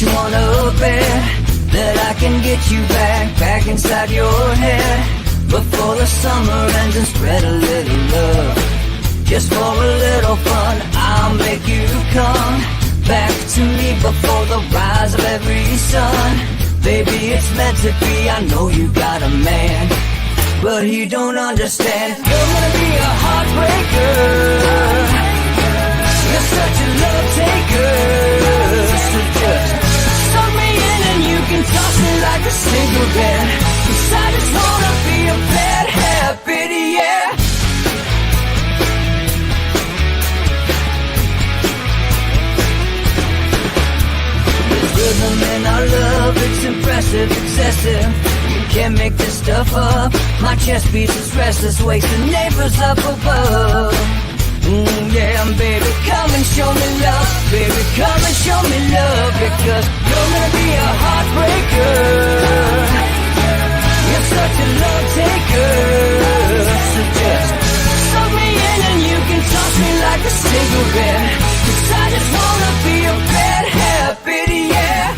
you wanna bet that I can get you back inside your head before the summer ends, and spread a little love. Just for a little fun, I'll make you come back to me before the rise of every sun. Baby, it's meant to be, I know you got a man, but he don't understand. You're gonna be a heartbreaker, you're such a love taker. So just suck me in and you can toss me like a cigarette, 'cause I just wanna be a bad habit, yeah. Rhythm in our love, it's impressive, excessive. You can't make this stuff up. My chest beats is restless, wakes the neighbors up above. Yeah, baby, come and show me love. Baby, come and show me love, because you're gonna be a heartbreaker. You're such a love taker. So just suck me in and you can toss me like a cigarette, 'cause I just wanna be a bad habit, yeah.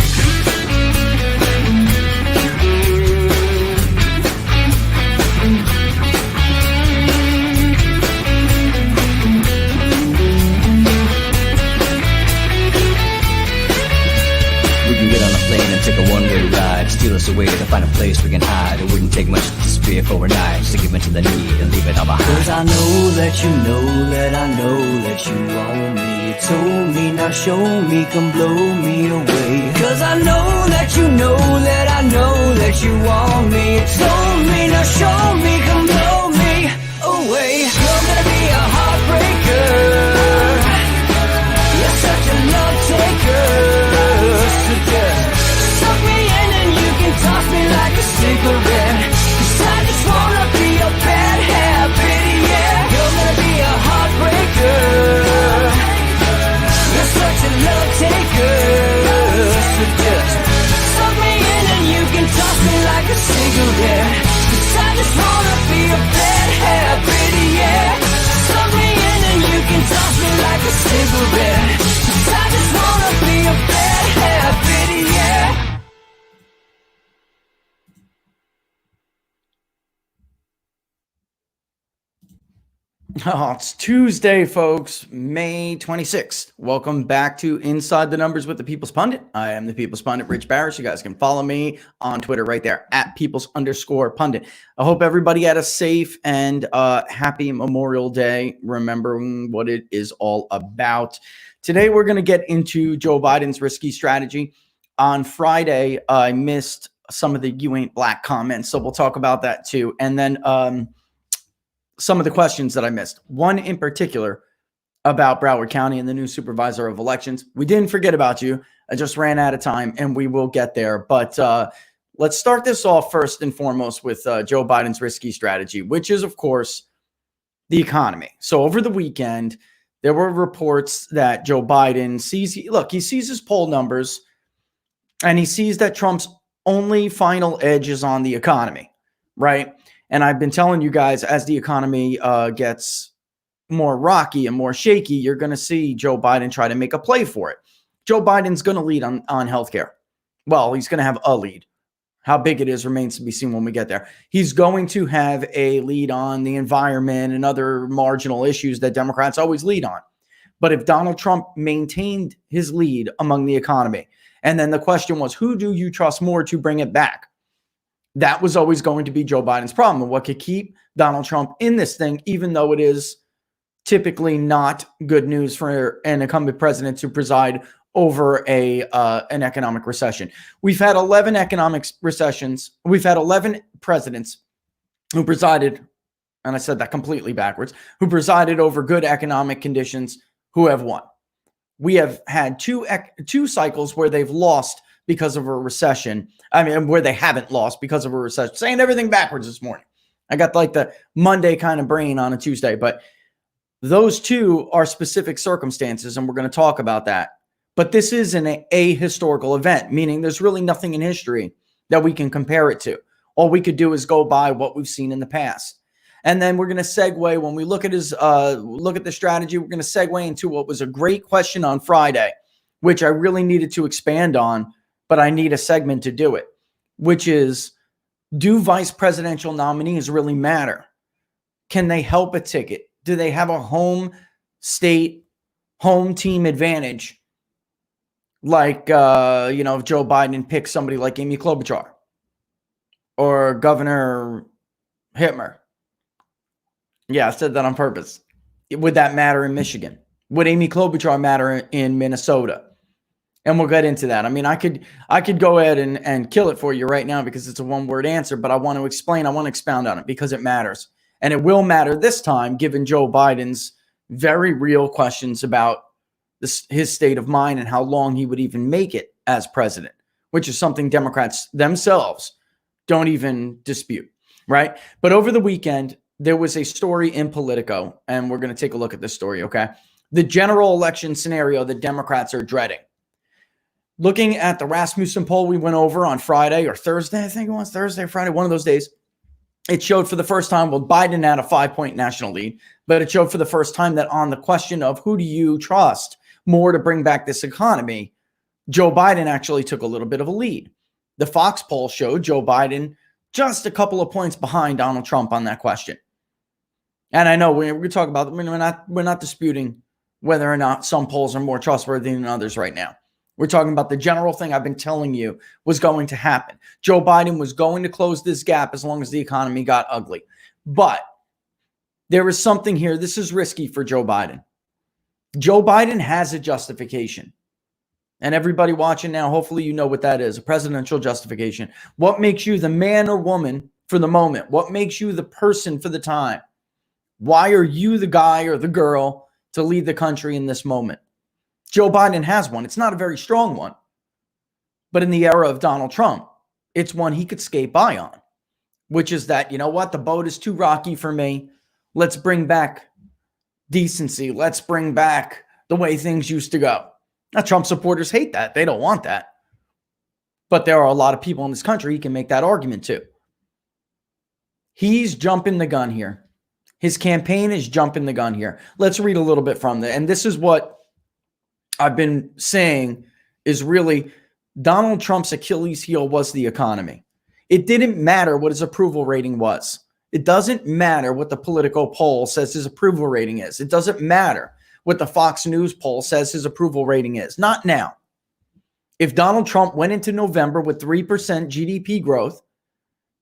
Take a one-way ride, steal us away to find a place we can hide. It wouldn't take much to disappear overnight, just to give in to the need and leave it all behind. 'Cause I know that you know that I know that you own me. You told me, now show me, come blow me away. 'Cause I know that you know that I know that you want me. You told me, now show me, come blow me away. You're gonna be a heartbreaker, you're such a love taker. So just suck me in and you can toss me like a cigarette, 'cause I just wanna be a bad habit, yeah. You're gonna be a heartbreaker, you're such a love taker. So just suck me in and you can toss me like a cigarette, 'cause I just wanna be a bad habit, yeah. Suck me in and you can toss me like a cigarette, 'cause I just wanna be a bad habit, yeah. Oh, it's Tuesday, folks, May 26th. Welcome back to Inside the Numbers with the People's Pundit. I am the People's Pundit, Rich Barris. You guys can follow me on Twitter right there, at Peoples_Pundit. I hope everybody had a safe and happy Memorial Day, remembering what it is all about. Today, we're going to get into Joe Biden's risky strategy. On Friday, I missed some of the "you ain't black" comments, so we'll talk about that too. And then some of the questions that I missed. One in particular about Broward County and the new supervisor of elections. We didn't forget about you. I just ran out of time, and we will get there. But let's start this off first and foremost with Joe Biden's risky strategy, which is, of course, the economy. So over the weekend, there were reports that Joe Biden sees his poll numbers, and he sees that Trump's only final edge is on the economy, right? And I've been telling you guys, as the economy gets more rocky and more shaky, you're going to see Joe Biden try to make a play for it. Joe Biden's going to lead on healthcare. Well, he's going to have a lead. How big it is remains to be seen when we get there. He's going to have a lead on the environment and other marginal issues that Democrats always lead on. But if Donald Trump maintained his lead among the economy, and then the question was, who do you trust more to bring it back? That was always going to be Joe Biden's problem. And what could keep Donald Trump in this thing, even though it is typically not good news for an incumbent president to preside over an economic recession. We've had 11 economic recessions. We've had 11 presidents who presided, and I said that completely backwards, who presided over good economic conditions who have won. We have had two cycles where they've lost because of a recession. I mean, where they haven't lost because of a recession. Saying everything backwards this morning. I got like the Monday kind of brain on a Tuesday, but those two are specific circumstances, and we're going to talk about that. But this is an ahistorical event, meaning there's really nothing in history that we can compare it to. All we could do is go by what we've seen in the past. And then we're going to segue, when we look at the strategy, we're going to segue into what was a great question on Friday which I really needed to expand on, but I need a segment to do it, which is, do vice presidential nominees really matter? Can they help a ticket? Do they have a home state, home team advantage? Like, if Joe Biden picks somebody like Amy Klobuchar or Governor Hitler. Yeah, I said that on purpose. Would that matter in Michigan? Would Amy Klobuchar matter in Minnesota? And we'll get into that. I mean, I could go ahead and kill it for you right now because it's a one-word answer, but I want to explain, I want to expound on it because it matters. And it will matter this time, given Joe Biden's very real questions about his state of mind and how long he would even make it as president, which is something Democrats themselves don't even dispute, right? But over the weekend, there was a story in Politico, and we're going to take a look at this story, okay? The general election scenario that Democrats are dreading. Looking at the Rasmussen poll we went over on Friday or Thursday, I think it was Thursday or Friday, one of those days, it showed for the first time, well, Biden had a 5-point national lead, but it showed for the first time that on the question of who do you trust more to bring back this economy, Joe Biden actually took a little bit of a lead. The Fox poll showed Joe Biden just a couple of points behind Donald Trump on that question. And I know we're talking about, we're not disputing whether or not some polls are more trustworthy than others right now. We're talking about the general thing I've been telling you was going to happen. Joe Biden was going to close this gap as long as the economy got ugly. But there is something here. This is risky for Joe Biden. Joe Biden has a justification. And everybody watching now, hopefully you know what that is, a presidential justification. What makes you the man or woman for the moment? What makes you the person for the time? Why are you the guy or the girl to lead the country in this moment? Joe Biden has one. It's not a very strong one. But in the era of Donald Trump, it's one he could skate by on, which is that, you know what? The boat is too rocky for me. Let's bring back decency. Let's bring back the way things used to go. Now, Trump supporters hate that. They don't want that. But there are a lot of people in this country he can make that argument to. He's jumping the gun here. His campaign is jumping the gun here. Let's read a little bit from that. And this is what I've been saying is really Donald Trump's Achilles heel was the economy. It didn't matter what his approval rating was. It doesn't matter what the Politico poll says his approval rating is. It doesn't matter what the Fox News poll says his approval rating is. Not now. If Donald Trump went into November with 3% GDP growth,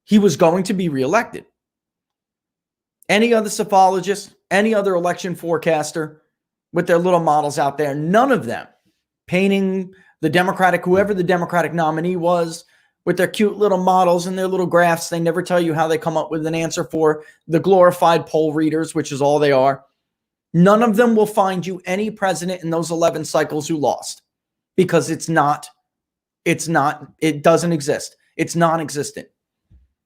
he was going to be reelected. Any other psephologist, any other election forecaster with their little models out there, none of them painting the Democratic, whoever the Democratic nominee was, with their cute little models and their little graphs. They never tell you how they come up with an answer for the glorified poll readers, which is all they are. None of them will find you any president in those 11 cycles who lost, because it doesn't exist. It's non-existent.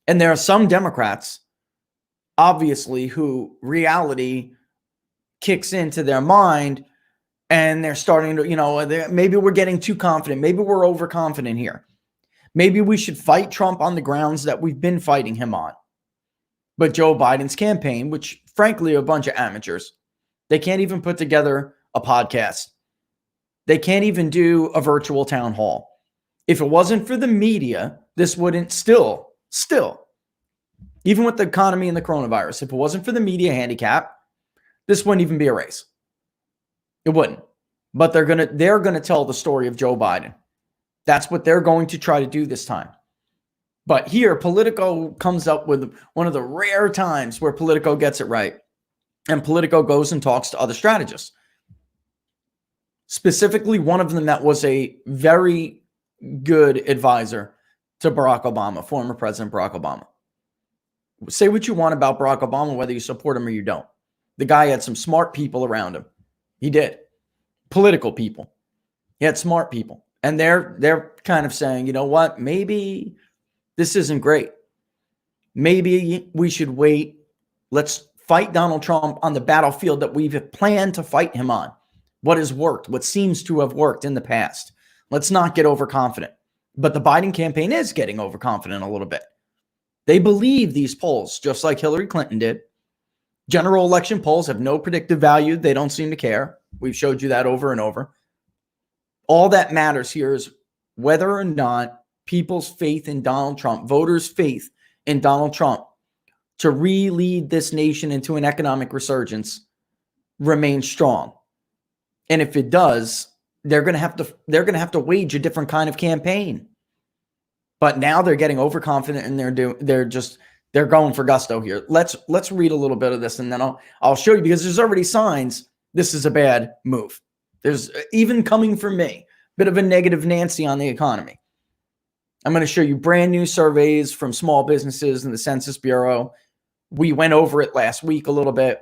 And there are some Democrats, obviously, who reality kicks into their mind and they're starting to, maybe we're getting too confident. Maybe we're overconfident here. Maybe we should fight Trump on the grounds that we've been fighting him on. But Joe Biden's campaign, which frankly are a bunch of amateurs, they can't even put together a podcast. They can't even do a virtual town hall. If it wasn't for the media, this wouldn't still, even with the economy and the coronavirus, if it wasn't for the media handicap, this wouldn't even be a race. It wouldn't. But they're gonna tell the story of Joe Biden. That's what they're going to try to do this time. But here, Politico comes up with one of the rare times where Politico gets it right. And Politico goes and talks to other strategists. Specifically, one of them that was a very good advisor to Barack Obama, former President Barack Obama. Say what you want about Barack Obama, whether you support him or you don't. The guy had some smart people around him. He did. Political people. He had smart people. And they're kind of saying, you know what, maybe this isn't great. Maybe we should wait. Let's fight Donald Trump on the battlefield that we've planned to fight him on. What has worked, what seems to have worked in the past. Let's not get overconfident. But the Biden campaign is getting overconfident a little bit. They believe these polls, just like Hillary Clinton did. General election polls have no predictive value. They don't seem to care. We've showed you that over and over. All that matters here is whether or not people's faith in Donald Trump, voters' faith in Donald Trump to re-lead this nation into an economic resurgence remains strong. And if it does, they're going to have to wage a different kind of campaign. But now they're getting overconfident and they're going for gusto here. Let's read a little bit of this and then I'll show you, because there's already signs this is a bad move. There's even coming from me, bit of a negative Nancy on the economy. I'm going to show you brand new surveys from small businesses and the Census Bureau. We went over it last week a little bit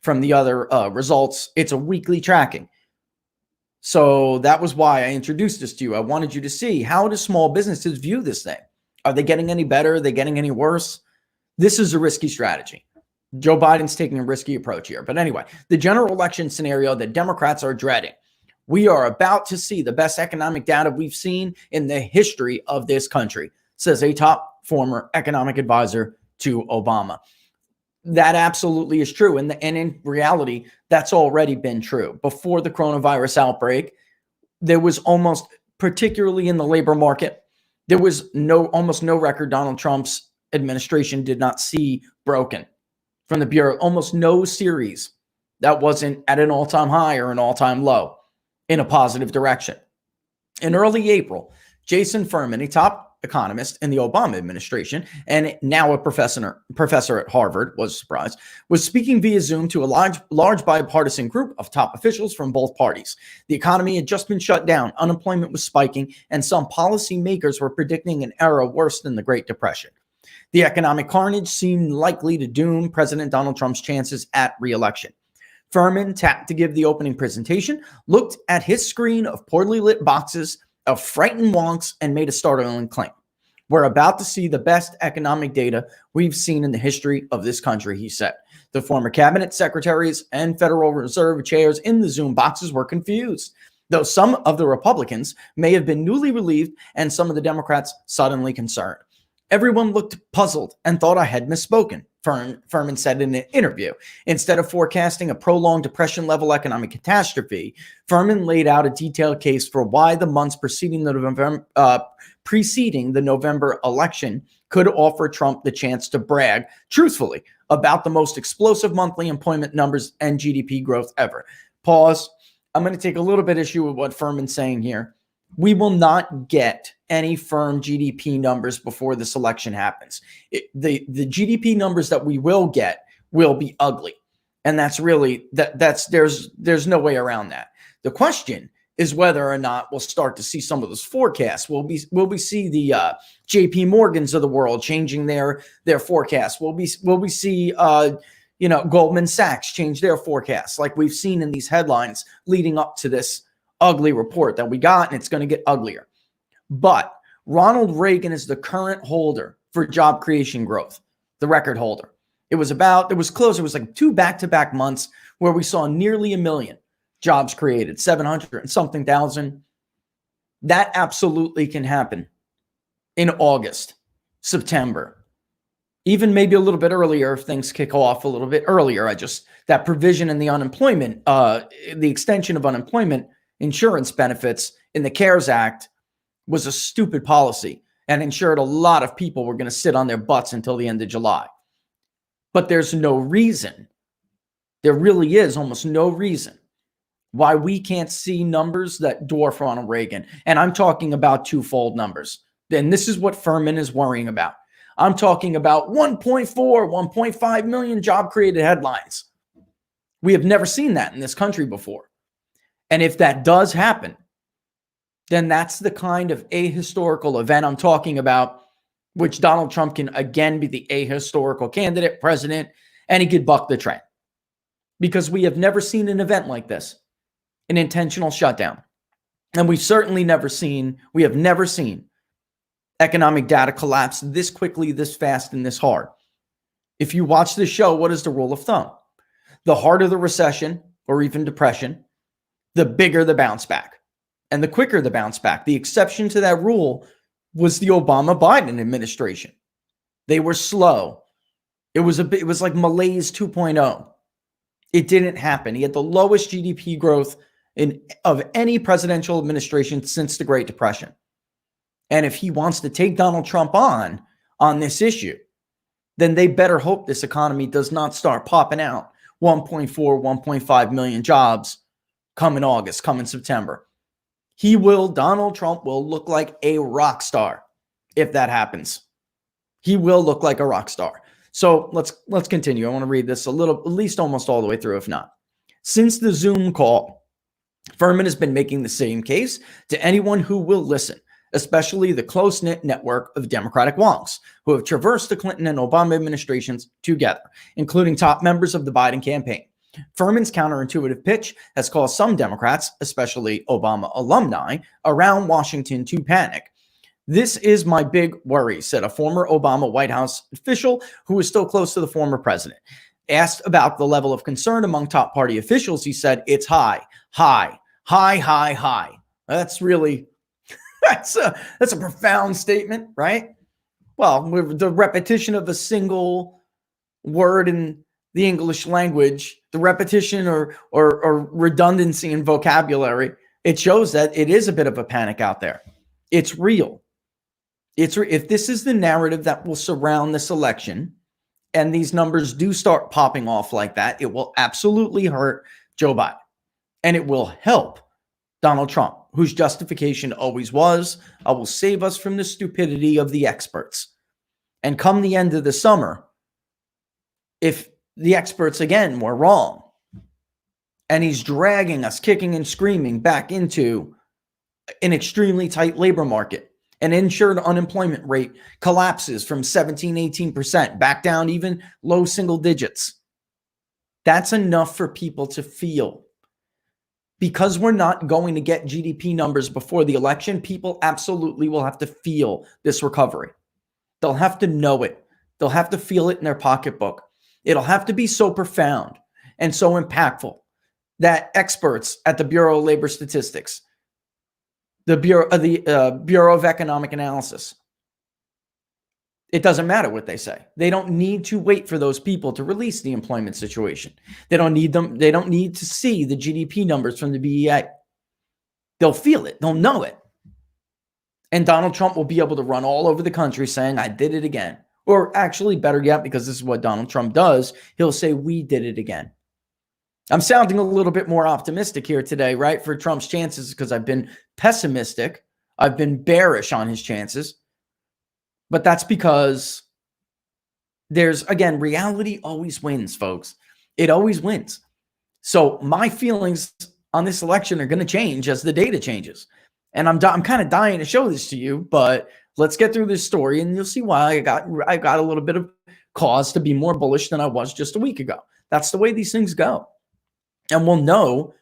from the other results. It's a weekly tracking. So that was why I introduced this to you. I wanted you to see, how do small businesses view this thing? Are they getting any better? Are they getting any worse? This is a risky strategy. Joe Biden's taking a risky approach here. But anyway, the general election scenario that Democrats are dreading. We are about to see the best economic data we've seen in the history of this country, says a top former economic advisor to Obama. That absolutely is true. And in reality, that's already been true. Before the coronavirus outbreak, there was almost, particularly in the labor market, there was almost no record Donald Trump's administration did not see broken from the Bureau. Almost no series that wasn't at an all-time high or an all-time low in a positive direction. In early April, Jason Furman, a top economist in the Obama administration and now a professor at Harvard, was speaking via Zoom to a large bipartisan group of top officials from both parties. The economy had just been shut down, unemployment was spiking, and some policymakers were predicting an era worse than the Great Depression. The economic carnage seemed likely to doom President Donald Trump's chances at re-election. Furman, tapped to give the opening presentation, looked at his screen of poorly lit boxes of frightened wonks and made a startling claim. We're about to see the best economic data we've seen in the history of this country, he said. The former cabinet secretaries and Federal Reserve chairs in the Zoom boxes were confused, though some of the Republicans may have been newly relieved and some of the Democrats suddenly concerned. Everyone looked puzzled and thought I had misspoken, Furman said in an interview. Instead of forecasting a prolonged depression-level economic catastrophe, Furman laid out a detailed case for why the months preceding the November election could offer Trump the chance to brag truthfully about the most explosive monthly employment numbers and GDP growth ever. Pause. I'm going to take a little bit issue with what Furman's saying here. We will not get any firm GDP numbers before this election happens. The GDP numbers that we will get will be ugly. And that's really, there's no way around that. The question is whether or not we'll start to see some of those forecasts. Will we see the JP Morgans of the world changing their forecasts? Will we see Goldman Sachs change their forecasts like we've seen in these headlines leading up to this ugly report that we got, and it's going to get uglier. But Ronald Reagan is the current holder for job creation growth, the record holder. It was close. It was like 2 back-to-back months where we saw nearly 1 million jobs created, 700 and something thousand. That absolutely can happen in August, September, even maybe a little bit earlier if things kick off a little bit earlier. That provision in the unemployment, the extension of unemployment insurance benefits in the CARES Act was a stupid policy and ensured a lot of people were going to sit on their butts until the end of July. But there's no reason, there really is almost no reason why we can't see numbers that dwarf Ronald Reagan. And I'm talking about twofold numbers. And this is what Furman is worrying about. I'm talking about 1.4, 1.5 million job created headlines. We have never seen that in this country before. And if that does happen, then that's the kind of ahistorical event I'm talking about, which Donald Trump can again be the ahistorical candidate, president, and he could buck the trend. Because we have never seen an event like this, an intentional shutdown. And we have never seen economic data collapse this quickly, this fast, and this hard. If you watch this show, what is the rule of thumb? The harder the recession or even depression, the bigger the bounce back and the quicker the bounce back. The exception to that rule was the Obama-Biden administration. They were slow. It was like malaise 2.0. It didn't happen. He had the lowest GDP growth of any presidential administration since the Great Depression. And if he wants to take Donald Trump on this issue, then they better hope this economy does not start popping out 1.4, 1.5 million jobs come in August, come in September. Donald Trump will look like a rock star if that happens. He will look like a rock star. So let's continue. I want to read this a little, at least almost all the way through, if not. Since the Zoom call, Furman has been making the same case to anyone who will listen, especially the close-knit network of Democratic wonks who have traversed the Clinton and Obama administrations together, including top members of the Biden campaign. Furman's counterintuitive pitch has caused some Democrats, especially Obama alumni, around Washington to panic. This is my big worry, said a former Obama White House official who is still close to the former president. Asked about the level of concern among top party officials, he said, it's high. That's really, that's a profound statement, right? Well, the repetition of a single word in the English language, the repetition or redundancy in vocabulary, it shows that it is a bit of a panic out there. It's real. If this is the narrative that will surround this election, and these numbers do start popping off like that, it will absolutely hurt Joe Biden. And it will help Donald Trump, whose justification always was, I will save us from the stupidity of the experts. And come the end of the summer, if the experts again were wrong, and he's dragging us kicking and screaming back into an extremely tight labor market, an insured unemployment rate collapses from 17, 18% back down even low single digits. That's enough for people to feel. Because we're not going to get GDP numbers before the election, people absolutely will have to feel this recovery. They'll have to know it. They'll have to feel it in their pocketbook. It'll have to be so profound and so impactful that experts at the Bureau of Labor Statistics, the Bureau of Economic Analysis, it doesn't matter what they say. They don't need to wait for those people to release the employment situation. They don't need them. They don't need to see the GDP numbers from the BEA. They'll feel it. They'll know it. And Donald Trump will be able to run all over the country saying, I did it again. Or actually, better yet, because this is what Donald Trump does, he'll say, we did it again. I'm sounding a little bit more optimistic here today, right, for Trump's chances, because I've been pessimistic. I've been bearish on his chances. But that's because reality always wins, folks. It always wins. So my feelings on this election are going to change as the data changes. And I'm kind of dying to show this to you, but let's get through this story and you'll see why I got a little bit of cause to be more bullish than I was just a week ago. That's the way these things go. And we'll know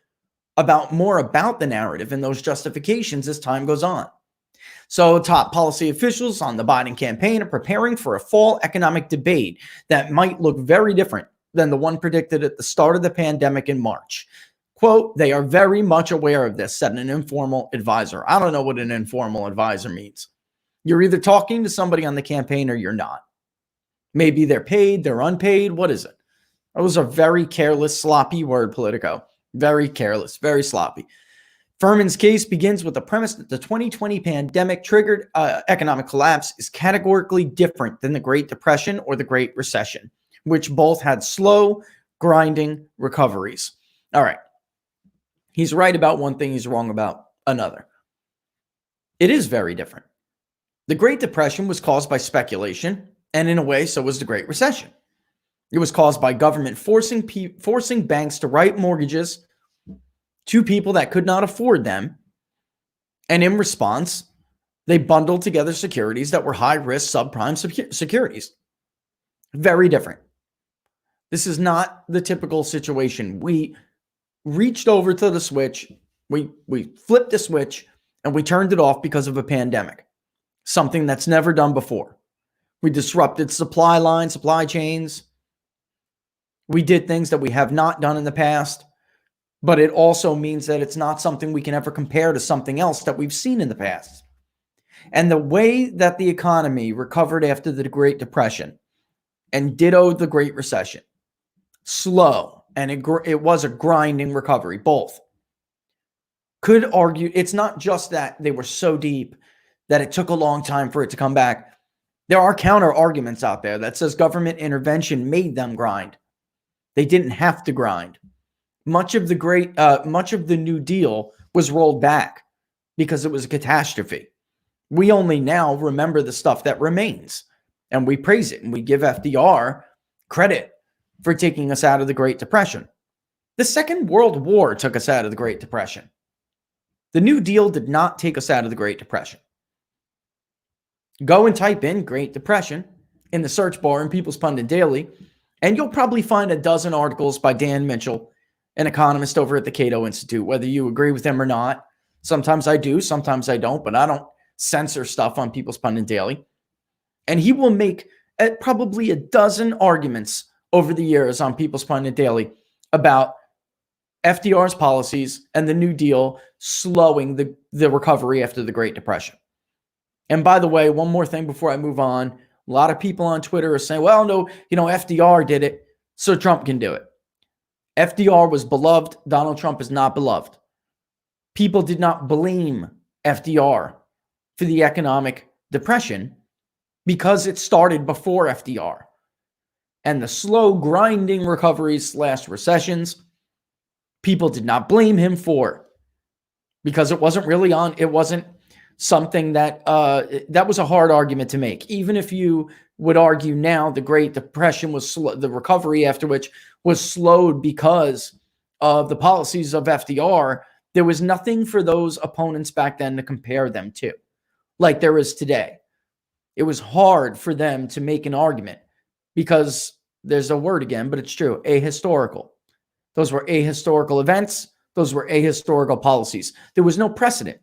more about the narrative and those justifications as time goes on. So top policy officials on the Biden campaign are preparing for a fall economic debate that might look very different than the one predicted at the start of the pandemic in March. Quote, they are very much aware of this, said an informal advisor. I don't know what an informal advisor means. You're either talking to somebody on the campaign or you're not. Maybe they're paid, they're unpaid. What is it? That was a very careless, sloppy word, Politico. Very careless, very sloppy. Furman's case begins with the premise that the 2020 pandemic triggered economic collapse is categorically different than the Great Depression or the Great Recession, which both had slow, grinding recoveries. All right. He's right about one thing, he's wrong about another. It is very different. The Great Depression was caused by speculation, and in a way, so was the Great Recession. It was caused by government forcing banks to write mortgages to people that could not afford them. And in response, they bundled together securities that were high-risk subprime securities. Very different. This is not the typical situation. We reached over to the switch, we flipped the switch, and we turned it off because of a pandemic. Something that's never done before. We disrupted supply lines, supply chains. We did things that we have not done in the past. But it also means that it's not something we can ever compare to something else that we've seen in the past. And the way that the economy recovered after the Great Depression and ditto the Great Recession, slow, and it was a grinding recovery, both. could argue it's not just that they were so deep that it took a long time for it to come back. There are counter arguments out there that says government intervention made them grind. They didn't have to grind. Much of the New Deal was rolled back because it was a catastrophe. We only now remember the stuff that remains, and we praise it, and we give FDR credit for taking us out of the Great Depression. The Second World War took us out of the Great Depression. The New Deal did not take us out of the Great Depression. Go and type in Great Depression in the search bar in People's Pundit Daily, and you'll probably find a dozen articles by Dan Mitchell, an economist over at the Cato Institute, whether you agree with him or not. Sometimes I do, sometimes I don't, but I don't censor stuff on People's Pundit Daily. And he will make probably a dozen arguments over the years on People's Pundit Daily about FDR's policies and the New Deal slowing the recovery after the Great Depression. And by the way, one more thing before I move on. A lot of people on Twitter are saying, well, no, FDR did it, so Trump can do it. FDR was beloved. Donald Trump is not beloved. People did not blame FDR for the economic depression because it started before FDR. And the slow grinding recoveries / recessions, people did not blame him for because it wasn't something that was a hard argument to make. Even if you would argue now the Great Depression was slow, the recovery after which was slowed because of the policies of FDR, there was nothing for those opponents back then to compare them to, like there is today. It was hard for them to make an argument because there's a word again, but it's true, ahistorical. Those were ahistorical events. Those were ahistorical policies. There was no precedent.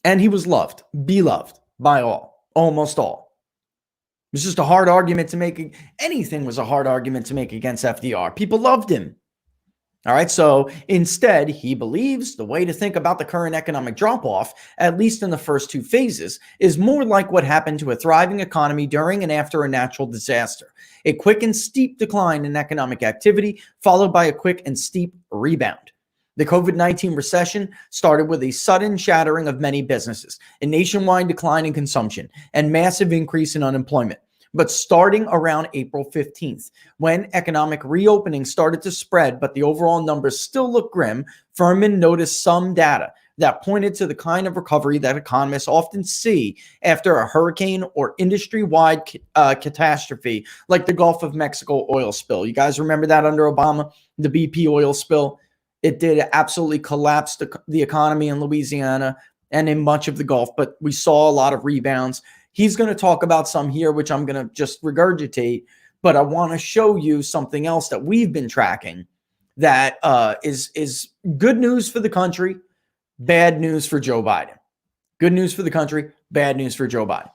And he was beloved by all, almost all. It was just a hard argument to make. Anything was a hard argument to make against FDR. People loved him. All right, so instead, he believes the way to think about the current economic drop-off, at least in the first two phases, is more like what happened to a thriving economy during and after a natural disaster. A quick and steep decline in economic activity, followed by a quick and steep rebound. The COVID-19 recession started with a sudden shattering of many businesses, a nationwide decline in consumption, and massive increase in unemployment. But starting around April 15th, when economic reopening started to spread, but the overall numbers still look grim, Furman noticed some data that pointed to the kind of recovery that economists often see after a hurricane or industry-wide catastrophe like the Gulf of Mexico oil spill. You guys remember that under Obama, the BP oil spill? It did absolutely collapse the economy in Louisiana and in much of the Gulf, but we saw a lot of rebounds. He's going to talk about some here, which I'm going to just regurgitate, but I want to show you something else that we've been tracking that is good news for the country, bad news for Joe Biden. Good news for the country, bad news for Joe Biden.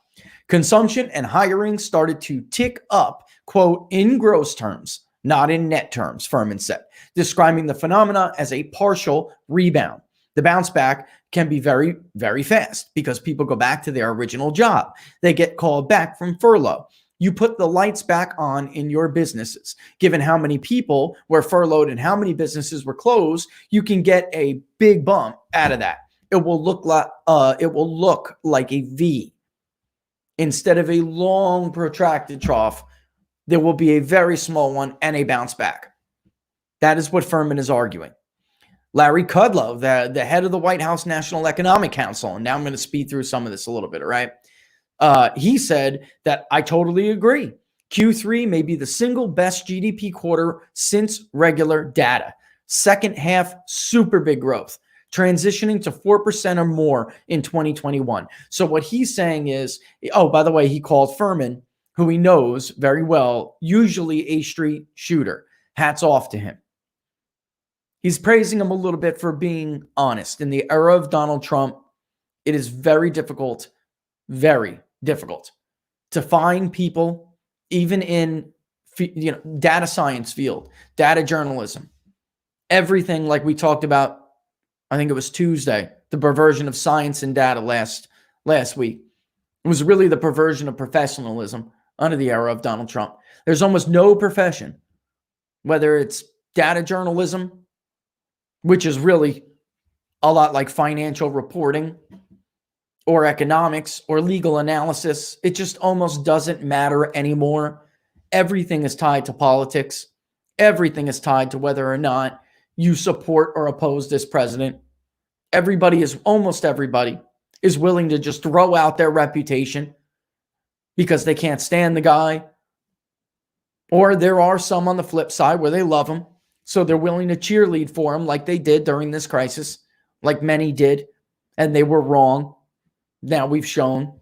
Consumption and hiring started to tick up, quote, in gross terms, not in net terms, Furman said, describing the phenomena as a partial rebound. The bounce back can be very, very fast because people go back to their original job. They get called back from furlough. You put the lights back on in your businesses. Given how many people were furloughed and how many businesses were closed, you can get a big bump out of that. It will look like a V. Instead of a long, protracted trough, there will be a very small one and a bounce back. That is what Furman is arguing. Larry Kudlow, the head of the White House National Economic Council, and now I'm going to speed through some of this a little bit, all right? He said that I totally agree. Q3 may be the single best GDP quarter since regular data. Second half, super big growth, transitioning to 4% or more in 2021. So what he's saying is, oh, by the way, he called Furman, who he knows very well, usually a street shooter. Hats off to him. He's praising him a little bit for being honest. In the era of Donald Trump, it is very difficult to find people, even in data science field, data journalism, everything like we talked about. I think it was Tuesday, the perversion of science and data last week. It was really the perversion of professionalism under the era of Donald Trump. There's almost no profession, whether it's data journalism, which is really a lot like financial reporting or economics or legal analysis. It just almost doesn't matter anymore. Everything is tied to politics. Everything is tied to whether or not you support or oppose this president. Almost everybody is willing to just throw out their reputation because they can't stand the guy. Or there are some on the flip side where they love him, so they're willing to cheerlead for him like they did during this crisis, like many did, and they were wrong. Now we've shown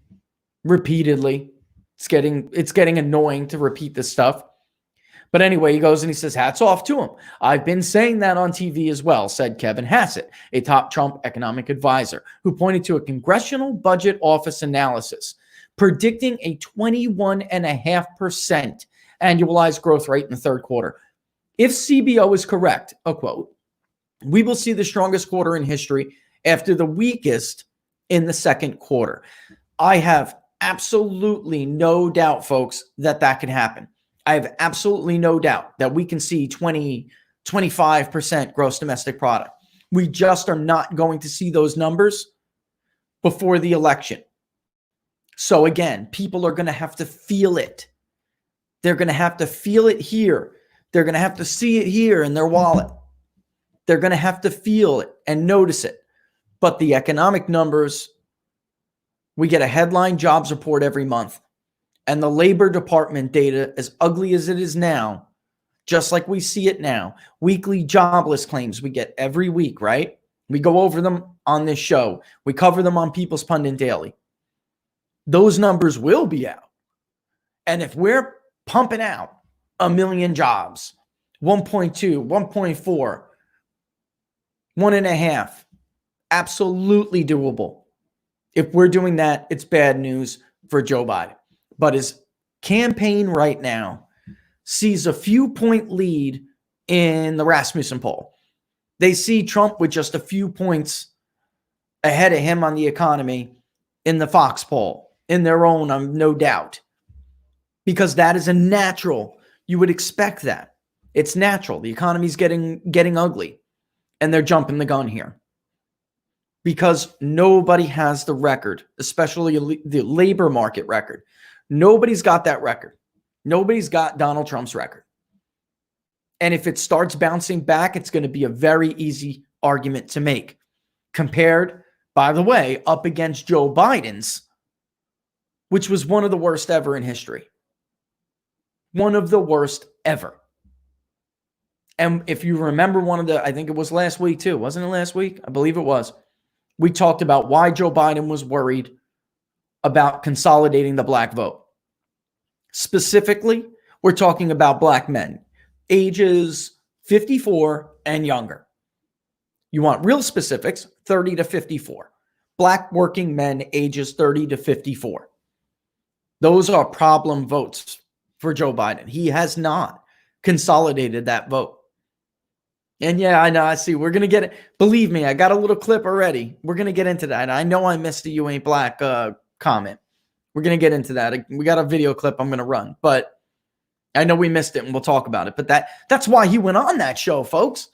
repeatedly. It's getting annoying to repeat this stuff. But anyway, he goes and he says, hats off to him. I've been saying that on TV as well, said Kevin Hassett, a top Trump economic advisor, who pointed to a Congressional Budget Office analysis predicting a 21.5% annualized growth rate in the third quarter. If CBO is correct, a quote, we will see the strongest quarter in history after the weakest in the second quarter. I have absolutely no doubt, folks, that can happen. I have absolutely no doubt that we can see 25% gross domestic product. We just are not going to see those numbers before the election. So again, people are going to have to feel it. They're going to have to feel it here. They're going to have to see it here in their wallet. They're going to have to feel it and notice it. But the economic numbers, we get a headline jobs report every month. And the Labor Department data, as ugly as it is now, just like we see it now, weekly jobless claims we get every week, right? We go over them on this show. We cover them on People's Pundit Daily. Those numbers will be out. And if we're pumping out 1 million jobs, 1.2, 1.4, 1.5, absolutely doable. If we're doing that, it's bad news for Joe Biden. But his campaign right now sees a few point lead in the Rasmussen poll. They see Trump with just a few points ahead of him on the economy in the Fox poll, in their own, no doubt. Because that is a natural. You would expect that. It's natural. The economy's getting ugly. And they're jumping the gun here. Because nobody has the record, especially the labor market record. Nobody's got that record. Nobody's got Donald Trump's record. And if it starts bouncing back, it's going to be a very easy argument to make. Compared, by the way, up against Joe Biden's, which was one of the worst ever in history. One of the worst ever. And if you remember I think it was last week too. Wasn't it last week? I believe it was. We talked about why Joe Biden was worried about consolidating the black vote. Specifically, we're talking about black men, ages 54 and younger. You want real specifics, 30 to 54. Black working men, ages 30 to 54. Those are problem votes for Joe Biden. He has not consolidated that vote. And yeah, I know, I see. We're going to get it. Believe me, I got a little clip already. We're going to get into that. I know I missed the "You Ain't Black" comment. We're going to get into that. We got a video clip I'm going to run, but I know we missed it and we'll talk about it. But that's why he went on that show, folks.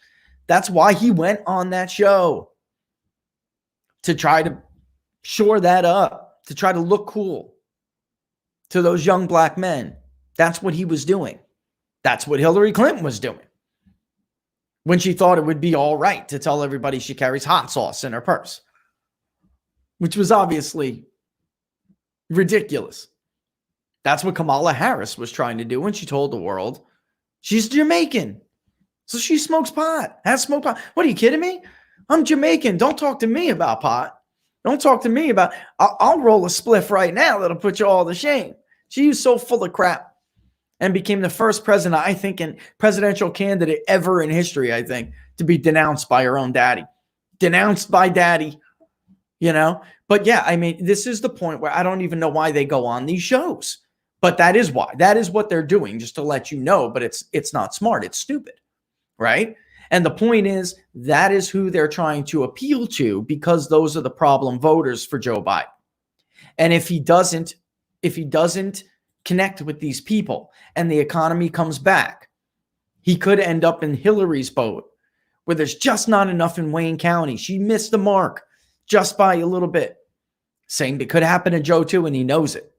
That's why he went on that show. To try to shore that up, to try to look cool to those young black men. That's what he was doing. That's what Hillary Clinton was doing when she thought it would be all right to tell everybody she carries hot sauce in her purse, which was obviously ridiculous. That's what Kamala Harris was trying to do when she told the world she's Jamaican. So she smokes pot, has smoked pot. What, are you kidding me? I'm Jamaican. Don't talk to me about pot. Don't talk to me about, I'll roll a spliff right now that'll put you all to shame. She was so full of crap and became the first president, I think, and presidential candidate ever in history, I think, to be denounced by her own daddy. Denounced by daddy, you know? But yeah, I mean, this is the point where I don't even know why they go on these shows. But that is why. That is what they're doing, just to let you know. But it's not smart. It's stupid, right? And the point is, that is who they're trying to appeal to, because those are the problem voters for Joe Biden. And if he doesn't connect with these people and the economy comes back, he could end up in Hillary's boat, where there's just not enough in Wayne County. She missed the mark just by a little bit. Same that could happen to Joe too, and he knows it.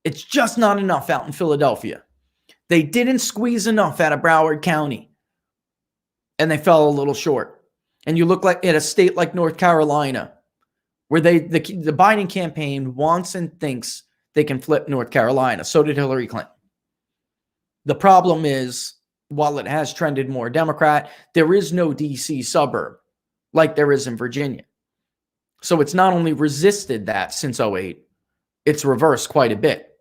It's just not enough out in Philadelphia. They didn't squeeze enough out of Broward County, and they fell a little short. And you look like at a state like North Carolina, where the Biden campaign wants and thinks they can flip North Carolina. So did Hillary Clinton. The problem is, while it has trended more Democrat, there is no DC suburb like there is in Virginia. So it's not only resisted that since 2008, it's reversed quite a bit.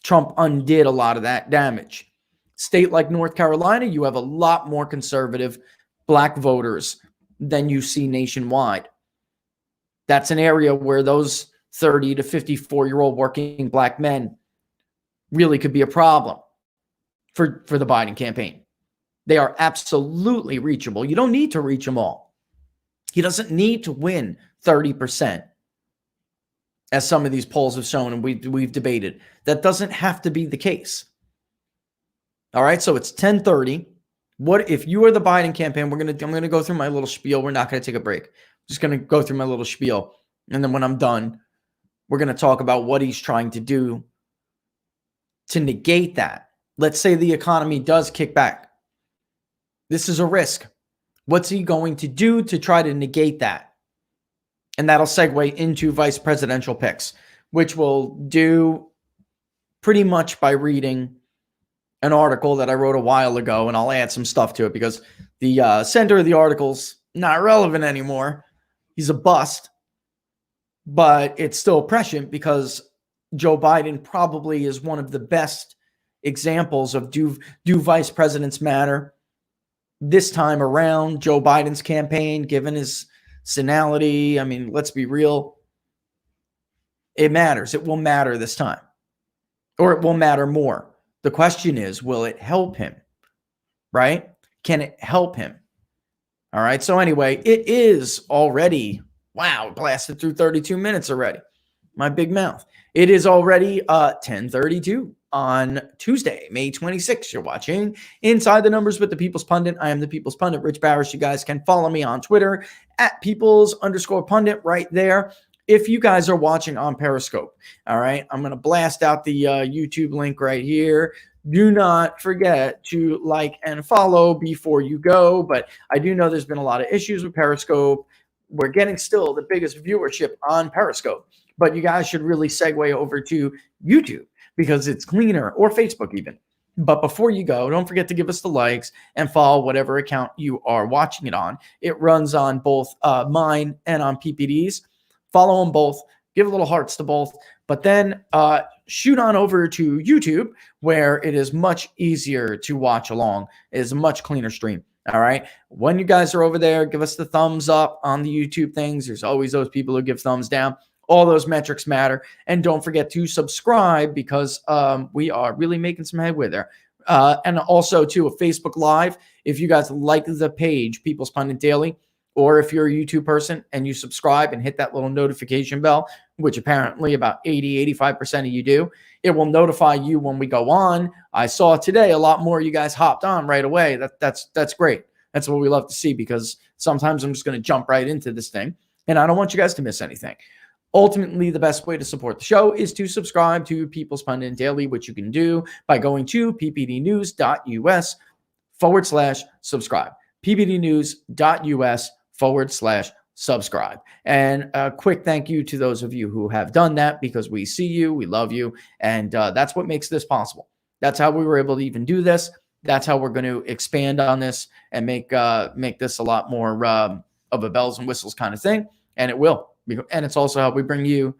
Trump undid a lot of that damage. State like North Carolina, you have a lot more conservative black voters than you see nationwide. That's an area where those 30 to 54-year-old working black men really could be a problem for the Biden campaign. They are absolutely reachable. You don't need to reach them all. He doesn't need to win 30%, as some of these polls have shown, and we've debated. That doesn't have to be the case. All right, so it's 10:30. What if you are the Biden campaign? I'm going to go through my little spiel. We're not going to take a break. I'm just going to go through my little spiel, and then when I'm done, we're going to talk about what he's trying to do to negate that. Let's say the economy does kick back. This is a risk. What's he going to do to try to negate that? And that'll segue into vice presidential picks, which we'll do pretty much by reading an article that I wrote a while ago, and I'll add some stuff to it because the center of the article's not relevant anymore. He's a bust, but it's still prescient because Joe Biden probably is one of the best examples of do vice presidents matter. This time around, Joe Biden's campaign, given his senility, I mean, let's be real, it matters. It will matter this time, or it will matter more. The question is, will it help him, right? Can it help him? All right. So anyway, it is already, wow, blasted through 32 minutes already. My big mouth. It is already 10:32 on Tuesday, May 26th. You're watching Inside the Numbers with the People's Pundit. I am the People's Pundit, Rich Barris. You guys can follow me on Twitter at Peoples_Pundit right there. If you guys are watching on Periscope, all right, I'm going to blast out the YouTube link right here. Do not forget to like and follow before you go. But I do know there's been a lot of issues with Periscope. We're getting still the biggest viewership on Periscope. But you guys should really segue over to YouTube because it's cleaner, or Facebook even. But before you go, don't forget to give us the likes and follow whatever account you are watching it on. It runs on both mine and on PPD's. Follow them both. Give little hearts to both. But then shoot on over to YouTube, where it is much easier to watch along. It is a much cleaner stream. All right. When you guys are over there, give us the thumbs up on the YouTube things. There's always those people who give thumbs down. All those metrics matter. And don't forget to subscribe because we are really making some headway there. And also, to a Facebook Live, if you guys like the page, People's Pundit Daily, or if you're a YouTube person and you subscribe and hit that little notification bell, which apparently about 85% of you do, it will notify you when we go on. I saw today a lot more of you guys hopped on right away. That's great. That's what we love to see, because sometimes I'm just going to jump right into this thing, and I don't want you guys to miss anything. Ultimately, the best way to support the show is to subscribe to People's Pundit Daily, which you can do by going to ppdnews.us/subscribe. ppdnews.us/subscribe. And a quick thank you to those of you who have done that, because we see you, we love you, and that's what makes this possible. That's how we were able to even do this. That's how we're going to expand on this and make this a lot more of a bells and whistles kind of thing, and it will. And it's also how we bring you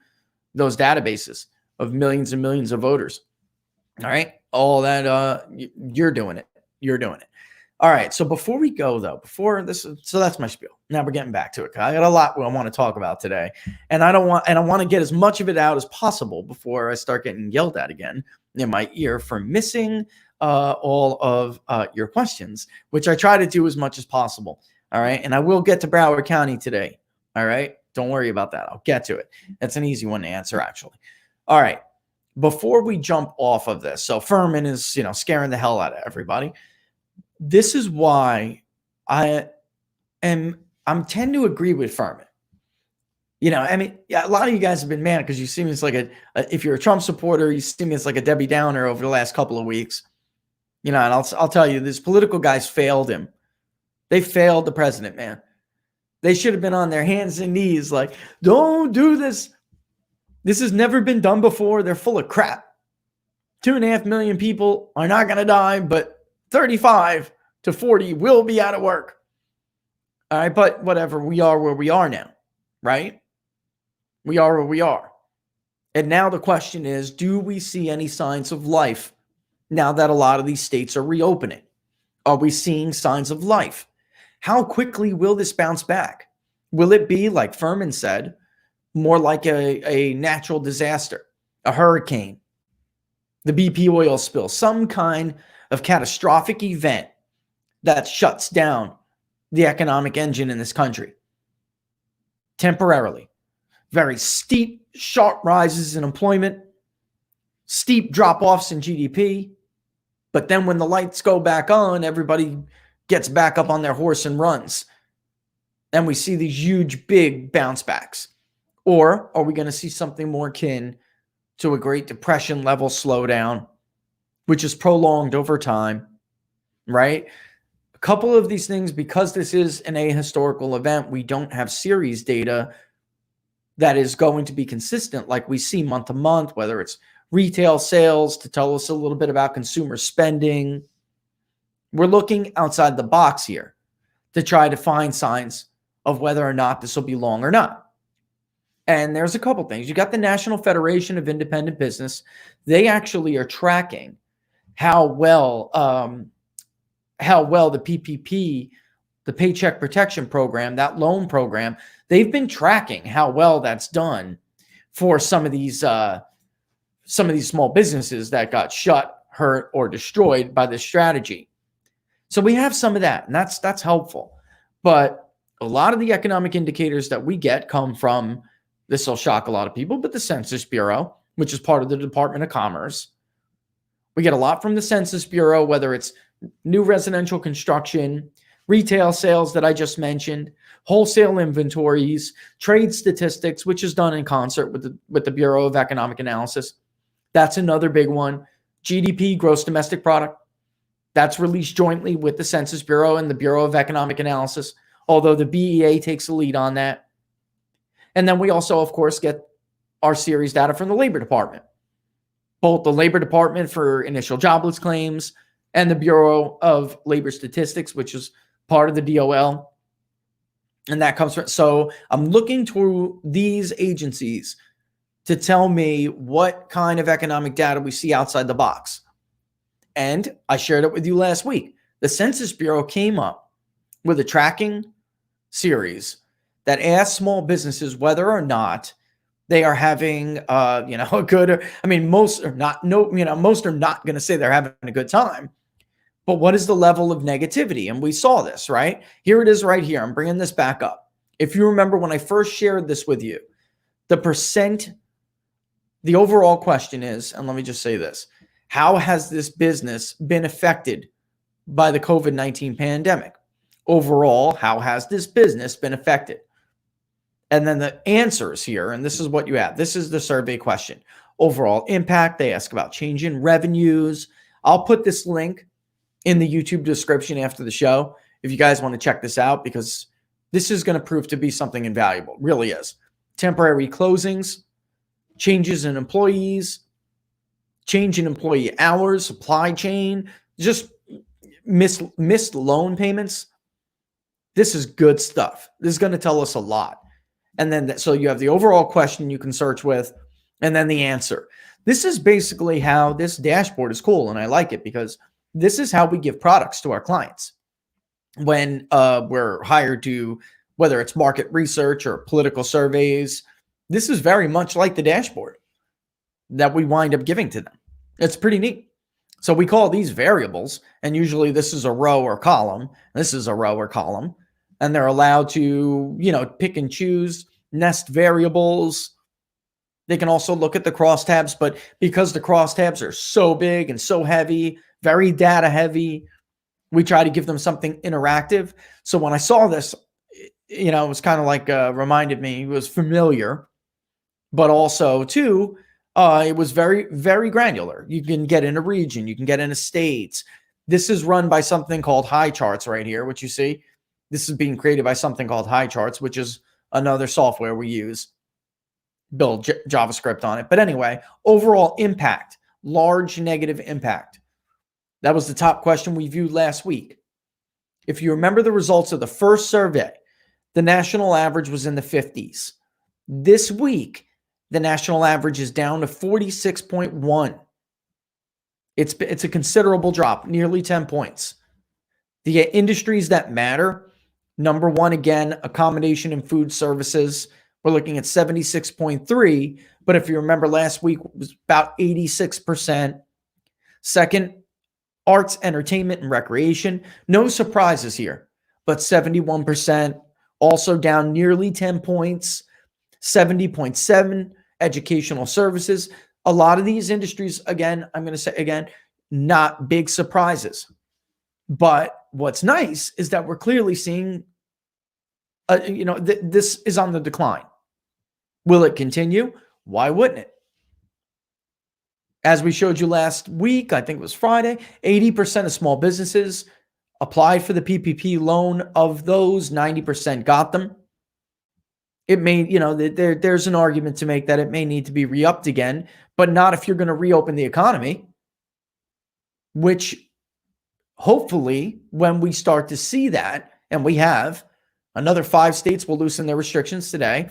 those databases of millions and millions of voters. All right. All that, you're doing it. You're doing it. All right. So before we go, though, so that's my spiel. Now we're getting back to it. I got a lot I want to talk about today, and I want to get as much of it out as possible before I start getting yelled at again in my ear for missing all of your questions, which I try to do as much as possible. All right. And I will get to Broward County today. All right. Don't worry about that. I'll get to it. It's an easy one to answer, actually. All right. Before we jump off of this, so Furman is, scaring the hell out of everybody. This is why And I'm tend to agree with Furman. You know, I mean, yeah, a lot of you guys have been mad because you see me as like if you're a Trump supporter, you see me as like a Debbie Downer over the last couple of weeks. You know, and I'll tell you, these political guys failed him. They failed the president, man. They should have been on their hands and knees like, don't do this. This has never been done before. They're full of crap. 2.5 million people are not going to die, but 35 to 40 will be out of work. All right, but whatever. We are where we are now, right? We are where we are. And now the question is, do we see any signs of life now that a lot of these states are reopening? Are we seeing signs of life? How quickly will this bounce back? Will it be, like Furman said, more like a natural disaster, a hurricane, the BP oil spill, some kind of catastrophic event that shuts down the economic engine in this country temporarily? Very steep, sharp rises in employment, steep drop-offs in GDP. But then when the lights go back on, everybody gets back up on their horse and runs. And we see these huge, big bounce backs. Or are we going to see something more akin to a Great Depression level slowdown, which is prolonged over time, right? A couple of these things, because this is an ahistorical event, we don't have series data that is going to be consistent like we see month to month, whether it's retail sales to tell us a little bit about consumer spending. We're looking outside the box here to try to find signs of whether or not this will be long or not. And there's a couple things. You got the National Federation of Independent Business. They actually are tracking how well the PPP, the Paycheck Protection Program, that loan program, they've been tracking how well that's done for some of these small businesses that got shut, hurt, or destroyed by this strategy. So we have some of that, and that's helpful. But a lot of the economic indicators that we get come from, this will shock a lot of people, but the Census Bureau, which is part of the Department of Commerce. We get a lot from the Census Bureau, whether it's new residential construction, retail sales that I just mentioned, wholesale inventories, trade statistics, which is done in concert with the Bureau of Economic Analysis. That's another big one. GDP, gross domestic product. That's released jointly with the Census Bureau and the Bureau of Economic Analysis, although the BEA takes the lead on that. And then we also, of course, get our series data from the Labor Department, both the Labor Department for initial jobless claims and the Bureau of Labor Statistics, which is part of the DOL. And that comes from, so I'm looking to these agencies to tell me what kind of economic data we see outside the box. And I shared it with you last week. The Census Bureau came up with a tracking series that asks small businesses whether or not they are having, a good, most are not, most are not going to say they're having a good time. But what is the level of negativity? And we saw this, right? Here it is right here. I'm bringing this back up. If you remember when I first shared this with you, the overall question is, and let me just say this, how has this business been affected by the COVID-19 pandemic? Overall, how has this business been affected? And then the answers here, and this is what you have. This is the survey question. Overall impact, they ask about change in revenues. I'll put this link in the YouTube description after the show if you guys want to check this out, because this is going to prove to be something invaluable. It really is. Temporary closings, changes in employees, change in employee hours, supply chain, just missed loan payments. This is good stuff. This is going to tell us a lot. And then, so you have the overall question you can search with, and then the answer. This is basically how this dashboard is cool, and I like it because this is how we give products to our clients when we're hired to, whether it's market research or political surveys. This is very much like the dashboard that we wind up giving to them. It's pretty neat. So we call these variables, and usually this is a row or column. This is a row or column, and they're allowed to, pick and choose, nest variables. They can also look at the crosstabs, but because the crosstabs are so big and so heavy, very data heavy, we try to give them something interactive. So when I saw this, it was kind of like reminded me, it was familiar, but also too, it was very, very granular. You can get in a region, you can get into states. This is run by something called High Charts right here, which you see. This is being created by something called High Charts, which is another software we use, build JavaScript on it. But anyway, overall impact, large negative impact. That was the top question we viewed last week. If you remember the results of the first survey, the national average was in the 50s. This week, the national average is down to 46.1. It's a considerable drop, nearly 10 points. The industries that matter, number one, again, accommodation and food services. We're looking at 76.3, but if you remember last week, it was about 86%. Second, arts, entertainment, and recreation. No surprises here, but 71%, also down nearly 10 points. 70.7, educational services. A lot of these industries, again, I'm going to say again, not big surprises. But what's nice is that we're clearly seeing, this is on the decline. Will it continue? Why wouldn't it? As we showed you last week, I think it was Friday, 80% of small businesses applied for the PPP loan. Of those, 90% got them. It may, there's an argument to make that it may need to be re-upped again, but not if you're going to reopen the economy, which hopefully when we start to see that, and we have, another 5 states will loosen their restrictions today,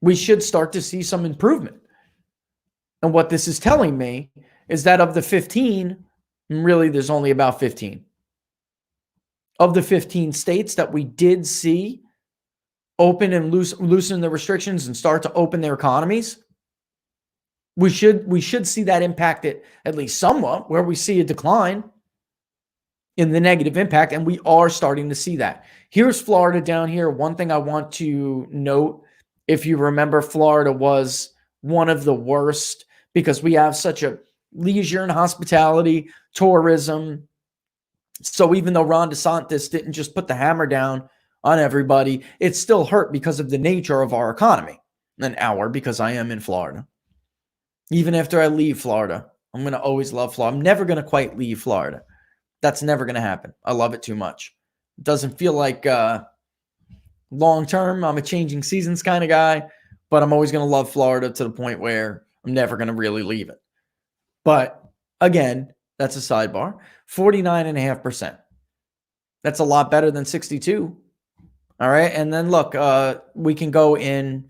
we should start to see some improvement. And what this is telling me is that of the 15, really there's only about 15. Of the 15 states that we did see open and loosen the restrictions and start to open their economies, we should see that impact it at least somewhat, where we see a decline in the negative impact, and we are starting to see that. Here's Florida down here. One thing I want to note, if you remember, Florida was one of the worst because we have such a leisure and hospitality, tourism. So even though Ron DeSantis didn't just put the hammer down on everybody, it still hurt because of the nature of our economy. Because I am in Florida. Even after I leave Florida, I'm going to always love Florida. I'm never going to quite leave Florida. That's never going to happen. I love it too much. It doesn't feel like long term. I'm a changing seasons kind of guy, but I'm always going to love Florida to the point where I'm never going to really leave it. But again, that's a sidebar. 49.5%. That's a lot better than 62. All right. And then look, we can go in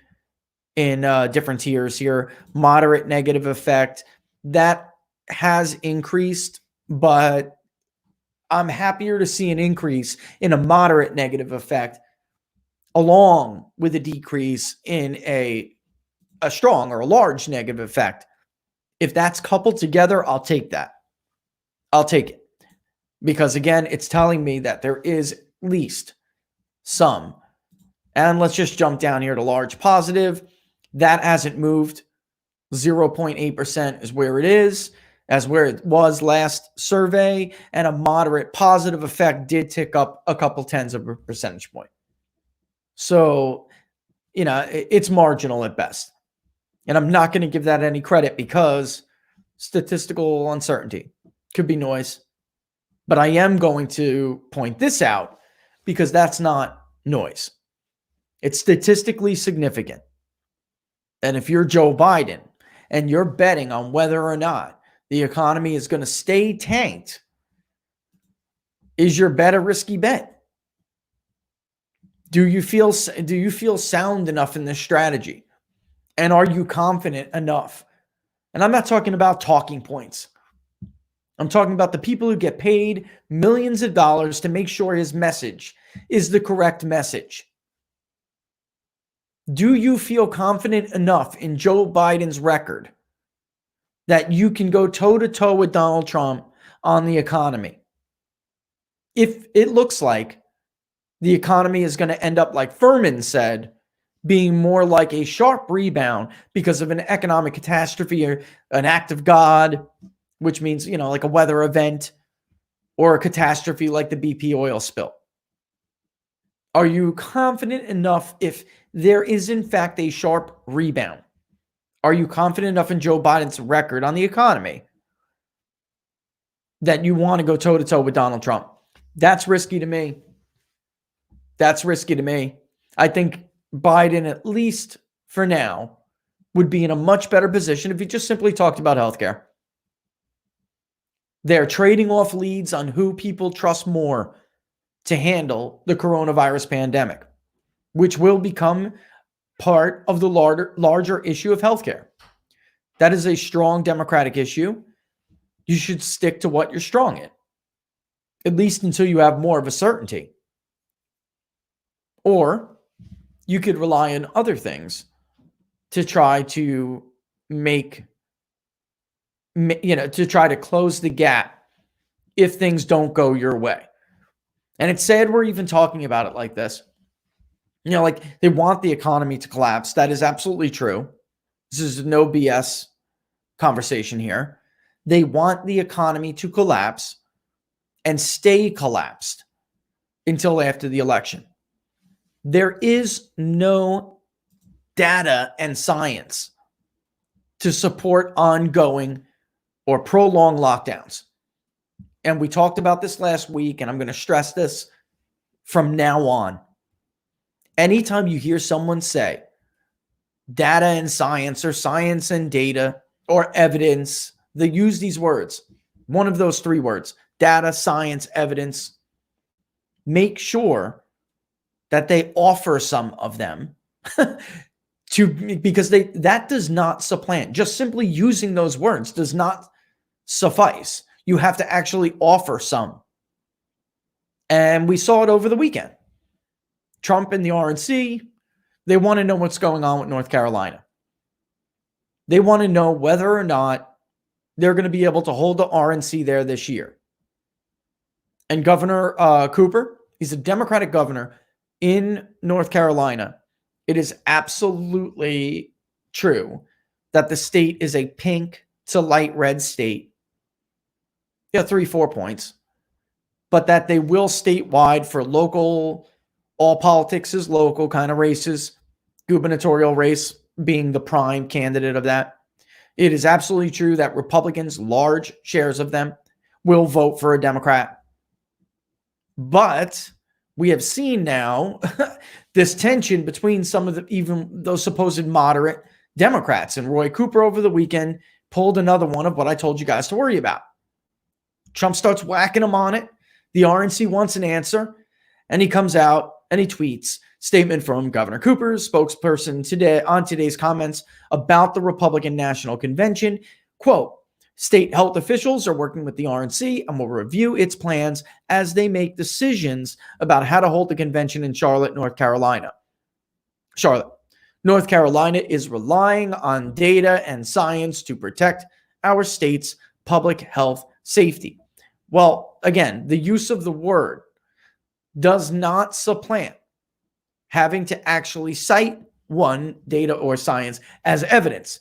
different tiers here. Moderate negative effect, that has increased, but I'm happier to see an increase in a moderate negative effect along with a decrease in a strong or a large negative effect. If that's coupled together, I'll take that. I'll take it. Because again, it's telling me that there is at least some. And let's just jump down here to large positive. That hasn't moved. 0.8% is where it is, as where it was last survey. And a moderate positive effect did tick up a couple tenths of a percentage point. So, it's marginal at best. And I'm not going to give that any credit because statistical uncertainty could be noise. But I am going to point this out because that's not noise. It's statistically significant. And if you're Joe Biden and you're betting on whether or not the economy is going to stay tanked, is your bet a risky bet? Do you feel sound enough in this strategy? And are you confident enough? And I'm not talking about talking points. I'm talking about the people who get paid millions of dollars to make sure his message is the correct message. Do you feel confident enough in Joe Biden's record that you can go toe-to-toe with Donald Trump on the economy? If it looks like the economy is going to end up, like Furman said, being more like a sharp rebound because of an economic catastrophe or an act of God, which means, like a weather event or a catastrophe like the BP oil spill. Are you confident enough if there is, in fact, a sharp rebound? Are you confident enough in Joe Biden's record on the economy that you want to go toe-to-toe with Donald Trump? That's risky to me. That's risky to me. I think Biden, at least for now, would be in a much better position if he just simply talked about healthcare. They're trading off leads on who people trust more to handle the coronavirus pandemic, which will become part of the larger issue of healthcare. That is a strong Democratic issue. You should stick to what you're strong in, at least until you have more of a certainty. Or you could rely on other things to try to to try to close the gap if things don't go your way. And it's sad we're even talking about it like this. Like they want the economy to collapse. That is absolutely true. This is no BS conversation here. They want the economy to collapse and stay collapsed until after the election. There is no data and science to support ongoing or prolonged lockdowns. And we talked about this last week, and I'm going to stress this from now on. Anytime you hear someone say data and science or science and data or evidence, they use these words, one of those three words, data, science, evidence. Make sure that they offer some of them because that does not supplant. Just simply using those words does not suffice. You have to actually offer some. And we saw it over the weekend. Trump and the RNC, they want to know what's going on with North Carolina. They want to know whether or not they're going to be able to hold the RNC there this year. And Governor Cooper, he's a Democratic governor in North Carolina. It is absolutely true that the state is a pink to light red state. 3-4 points. But that they will statewide for local, all politics is local kind of races, gubernatorial race being the prime candidate of that. It is absolutely true that Republicans, large shares of them, will vote for a Democrat. But we have seen now this tension between some of even those supposed moderate Democrats. And Roy Cooper over the weekend pulled another one of what I told you guys to worry about. Trump starts whacking him on it. The RNC wants an answer. And he comes out and he tweets statement from Governor Cooper's spokesperson today on today's comments about the Republican National Convention. Quote, state health officials are working with the RNC and will review its plans as they make decisions about how to hold the convention in Charlotte, North Carolina. Charlotte, North Carolina is relying on data and science to protect our state's public health safety. Well, again, the use of the word does not supplant having to actually cite one data or science as evidence.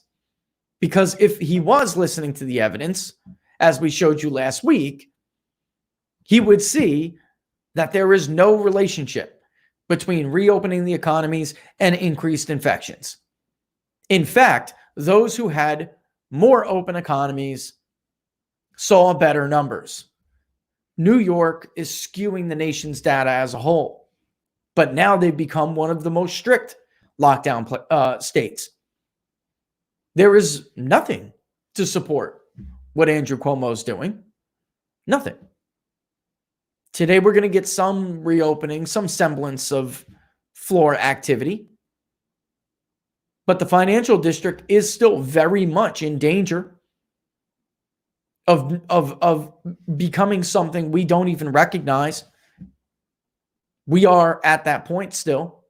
Because if he was listening to the evidence, as we showed you last week, he would see that there is no relationship between reopening the economies and increased infections. In fact, those who had more open economies saw better numbers. New York is skewing the nation's data as a whole, but now they've become one of the most strict lockdown states. There is nothing to support what Andrew Cuomo is doing. Nothing. Today, we're going to get some reopening, some semblance of floor activity. But the financial district is still very much in danger of becoming something we don't even recognize. We are at that point still.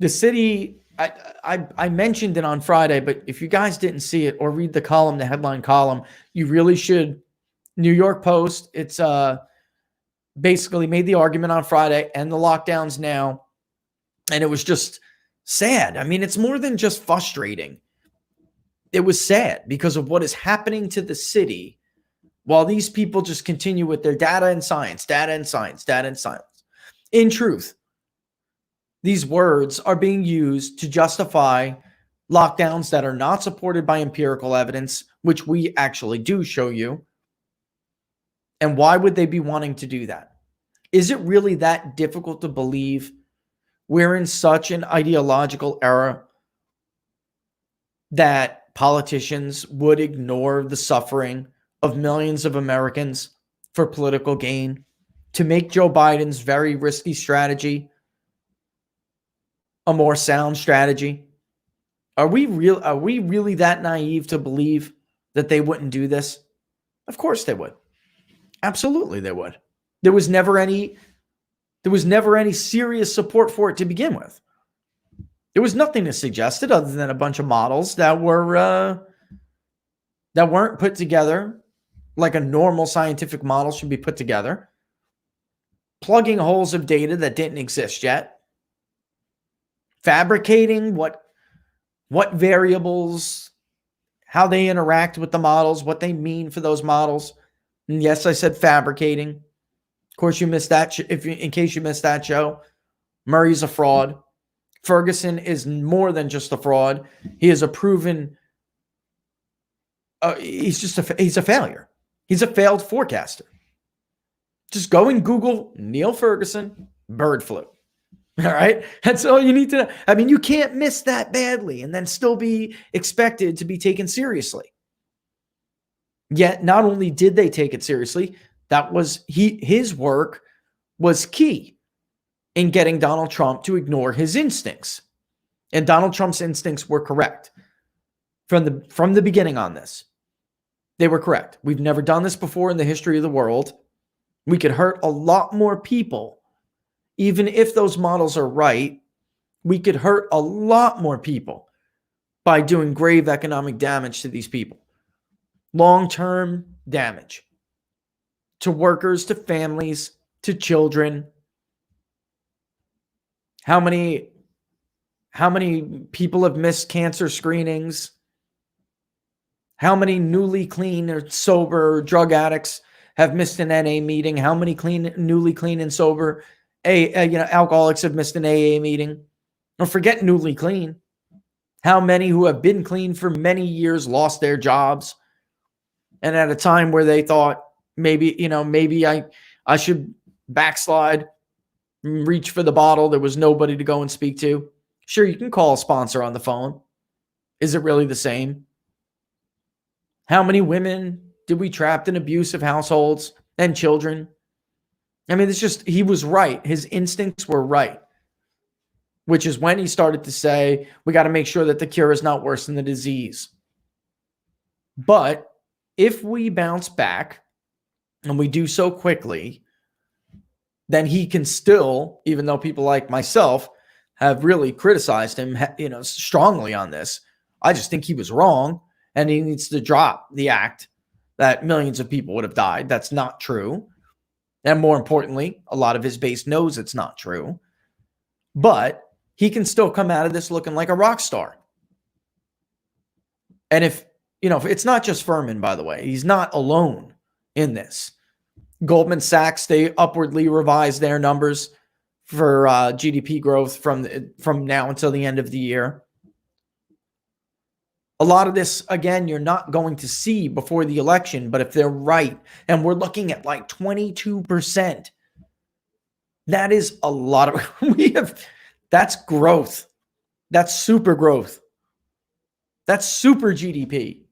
The city, I mentioned it on Friday, but if you guys didn't see it or read the column, the headline column, you really should. New York Post, it's basically made the argument on Friday and the lockdowns now. And it was just sad. I mean, it's more than just frustrating. It was sad because of what is happening to the city while these people just continue with their data and science, data and science, data and science. In truth, these words are being used to justify lockdowns that are not supported by empirical evidence, which we actually do show you. And why would they be wanting to do that? Is it really that difficult to believe we're in such an ideological era that politicians would ignore the suffering of millions of Americans for political gain to make Joe Biden's very risky strategy a more sound strategy? Are we really that naive to believe that they wouldn't do this? Of course they would. Absolutely they would. There was never any serious support for it to begin with. There was nothing to suggest it other than a bunch of models that weren't put together like a normal scientific model should be put together, plugging holes of data that didn't exist yet, fabricating what variables, how they interact with the models, what they mean for those models. And yes, I said fabricating. Of course, you missed that. In case you missed that show, Murray's a fraud. Ferguson is more than just a fraud. He is a proven. He's a failure. He's a failed forecaster. Just go and Google Neil Ferguson bird flu. All right. That's all you need to know. I mean, you can't miss that badly and then still be expected to be taken seriously. Yet, not only did they take it seriously, his work was key in getting Donald Trump to ignore his instincts. And Donald Trump's instincts were correct from the beginning on this. They were correct. We've never done this before in the history of the world. We could hurt a lot more people. Even if those models are right, we could hurt a lot more people by doing grave economic damage to these people. Long-term damage to workers, to families, to children. How many people have missed cancer screenings? How many newly clean or sober drug addicts have missed an NA meeting? How many newly clean and sober alcoholics have missed an AA meeting? Don't forget newly clean. How many who have been clean for many years lost their jobs? And at a time where they thought maybe I should backslide, reach for the bottle, there was nobody to go and speak to. Sure, you can call a sponsor on the phone. Is it really the same? How many women did we trapped in abusive households and children? I mean, he was right. His instincts were right, which is when he started to say, we got to make sure that the cure is not worse than the disease. But if we bounce back and we do so quickly, then he can still, even though people like myself have really criticized him, strongly on this, I just think he was wrong and he needs to drop the act that millions of people would have died. That's not true. And more importantly, a lot of his base knows it's not true. But he can still come out of this looking like a rock star. And if it's not just Furman, by the way, he's not alone in this. Goldman Sachs, they upwardly revised their numbers for GDP growth from now until the end of the year. A lot of this, again, you're not going to see before the election, but if they're right, and we're looking at like 22%, that is a lot of, that's growth. That's super growth. That's super GDP.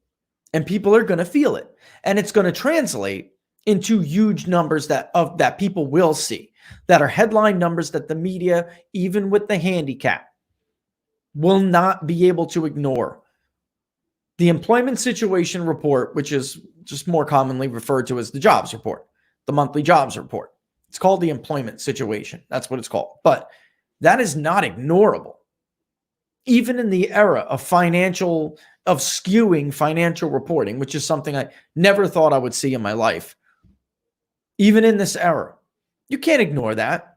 And people are going to feel it. And it's going to translate into huge numbers that people will see, that are headline numbers that the media, even with the handicap, will not be able to ignore. The employment situation report, which is just more commonly referred to as the jobs report, the monthly jobs report. It's called the employment situation. That's what it's called. But that is not ignorable. Even in the era of skewing financial reporting, which is something I never thought I would see in my life. Even in this era, you can't ignore that.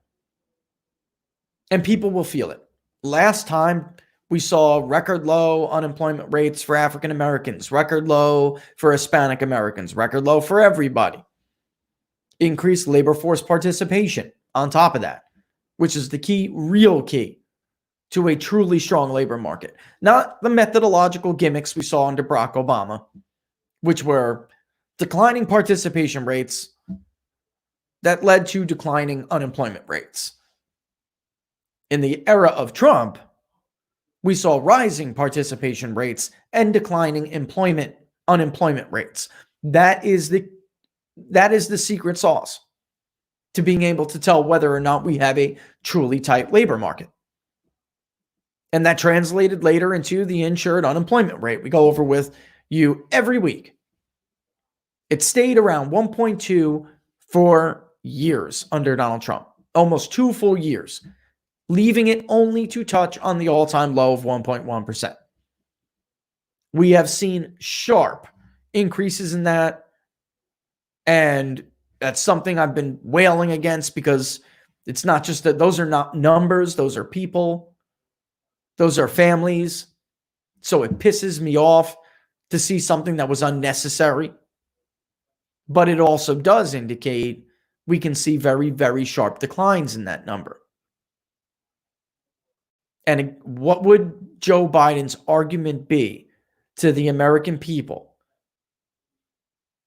And people will feel it. Last time, we saw record low unemployment rates for African Americans, record low for Hispanic Americans, record low for everybody. Increased labor force participation on top of that, which is the key, real key to a truly strong labor market. Not the methodological gimmicks we saw under Barack Obama, which were declining participation rates that led to declining unemployment rates. In the era of Trump, we saw rising participation rates and declining unemployment rates. That is the secret sauce to being able to tell whether or not we have a truly tight labor market. And that translated later into the insured unemployment rate we go over with you every week. It stayed around 1.2 for years under Donald Trump, almost 2 full years, leaving it only to touch on the all-time low of 1.1%. We have seen sharp increases in that, and that's something I've been wailing against, because it's not just that those are not numbers, those are people, those are families. So it pisses me off to see something that was unnecessary. But it also does indicate we can see very, very sharp declines in that number. And what would Joe Biden's argument be to the American people?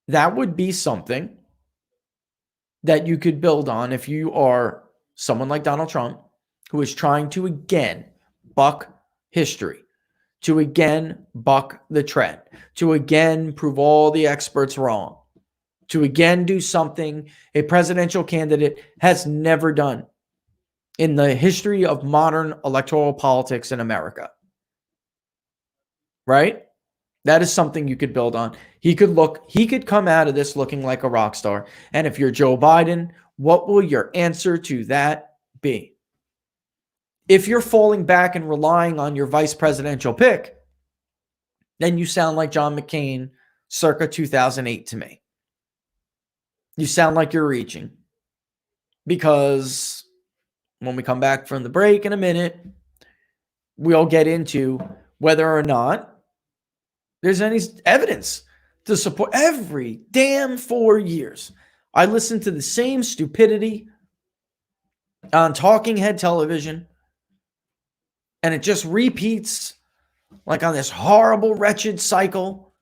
That would be something that you could build on if you are someone like Donald Trump, who is trying to again buck history, to again buck the trend, to again prove all the experts wrong, to again do something a presidential candidate has never done in the history of modern electoral politics in America. Right? That is something you could build on. He could come out of this looking like a rock star. And if you're Joe Biden, what will your answer to that be? If you're falling back and relying on your vice presidential pick, then you sound like John McCain circa 2008 to me. You sound like you're reaching. Because when we come back from the break in a minute, we'll get into whether or not there's any evidence to support. Every damn 4 years, I listen to the same stupidity on talking head television, and it just repeats like on this horrible, wretched cycle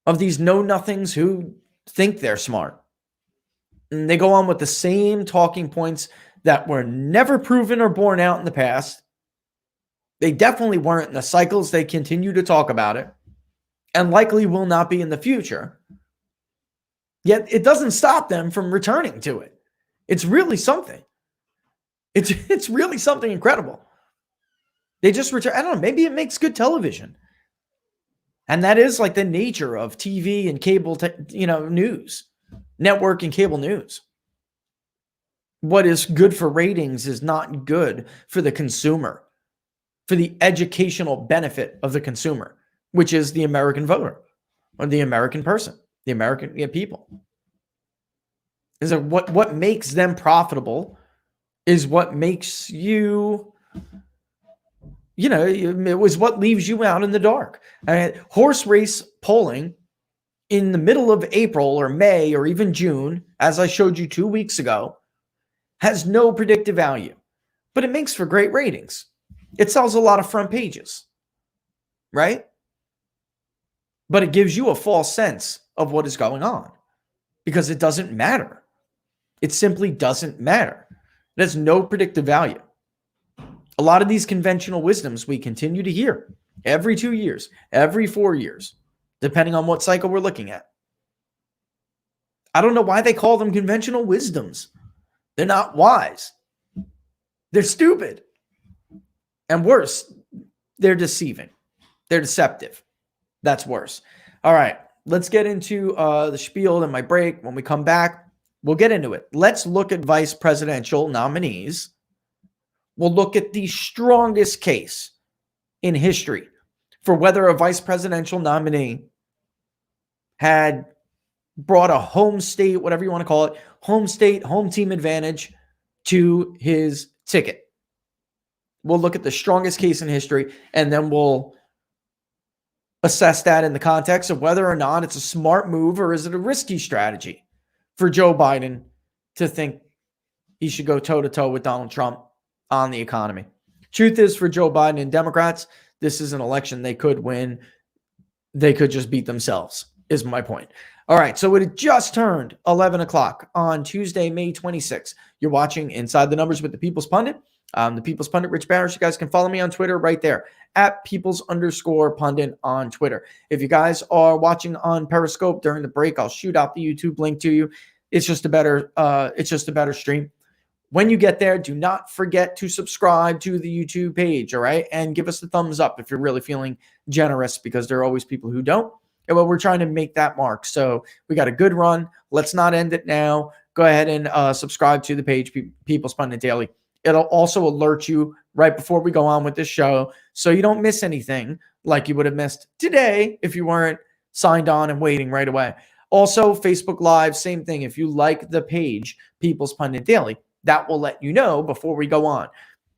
of these know-nothings who think they're smart. And they go on with the same talking points that were never proven or borne out in the past. They definitely weren't in the cycles they continue to talk about it, and likely will not be in the future. Yet it doesn't stop them from returning to it. It's really something. It's really something incredible. They just return. I don't know, maybe it makes good television. And that is like the nature of TV and cable, news, network and cable news. What is good for ratings is not good for the consumer, for the educational benefit of the consumer, which is the American voter or the American person, the American people. Is that what makes them profitable is what makes you, it was what leaves you out in the dark. Horse race polling in the middle of April or May or even June, as I showed you 2 weeks ago, has no predictive value, but it makes for great ratings. It sells a lot of front pages, right? But it gives you a false sense of what is going on because it doesn't matter. It simply doesn't matter. It has no predictive value. A lot of these conventional wisdoms we continue to hear every 2 years, every 4 years, depending on what cycle we're looking at. I don't know why they call them conventional wisdoms. They're not wise. They're stupid. And worse, they're deceiving. They're deceptive. That's worse. All right, let's get into the spiel and my break. When we come back, we'll get into it. Let's look at vice presidential nominees. We'll look at the strongest case in history for whether a vice presidential nominee had brought a home state, whatever you want to call it, home state, home team advantage to his ticket. We'll look at the strongest case in history, and then we'll assess that in the context of whether or not it's a smart move or is it a risky strategy for Joe Biden to think he should go toe-to-toe with Donald Trump on the economy. Truth is, for Joe Biden and Democrats, this is an election they could win. They could just beat themselves, is my point. All right, so it had just turned 11 o'clock on Tuesday, May 26th. You're watching Inside the Numbers with the People's Pundit. The People's Pundit, Rich Barris. You guys can follow me on Twitter right there, at Peoples_Pundit on Twitter. If you guys are watching on Periscope during the break, I'll shoot out the YouTube link to you. It's just a better stream. When you get there, do not forget to subscribe to the YouTube page, all right? And give us a thumbs up if you're really feeling generous, because there are always people who don't. And well, we're trying to make that mark. So we got a good run. Let's not end it now. Go ahead and subscribe to the page, People's Pundit Daily. It'll also alert you right before we go on with this show, so you don't miss anything like you would have missed today if you weren't signed on and waiting right away. Also, Facebook Live, same thing. If you like the page, People's Pundit Daily, that will let you know before we go on.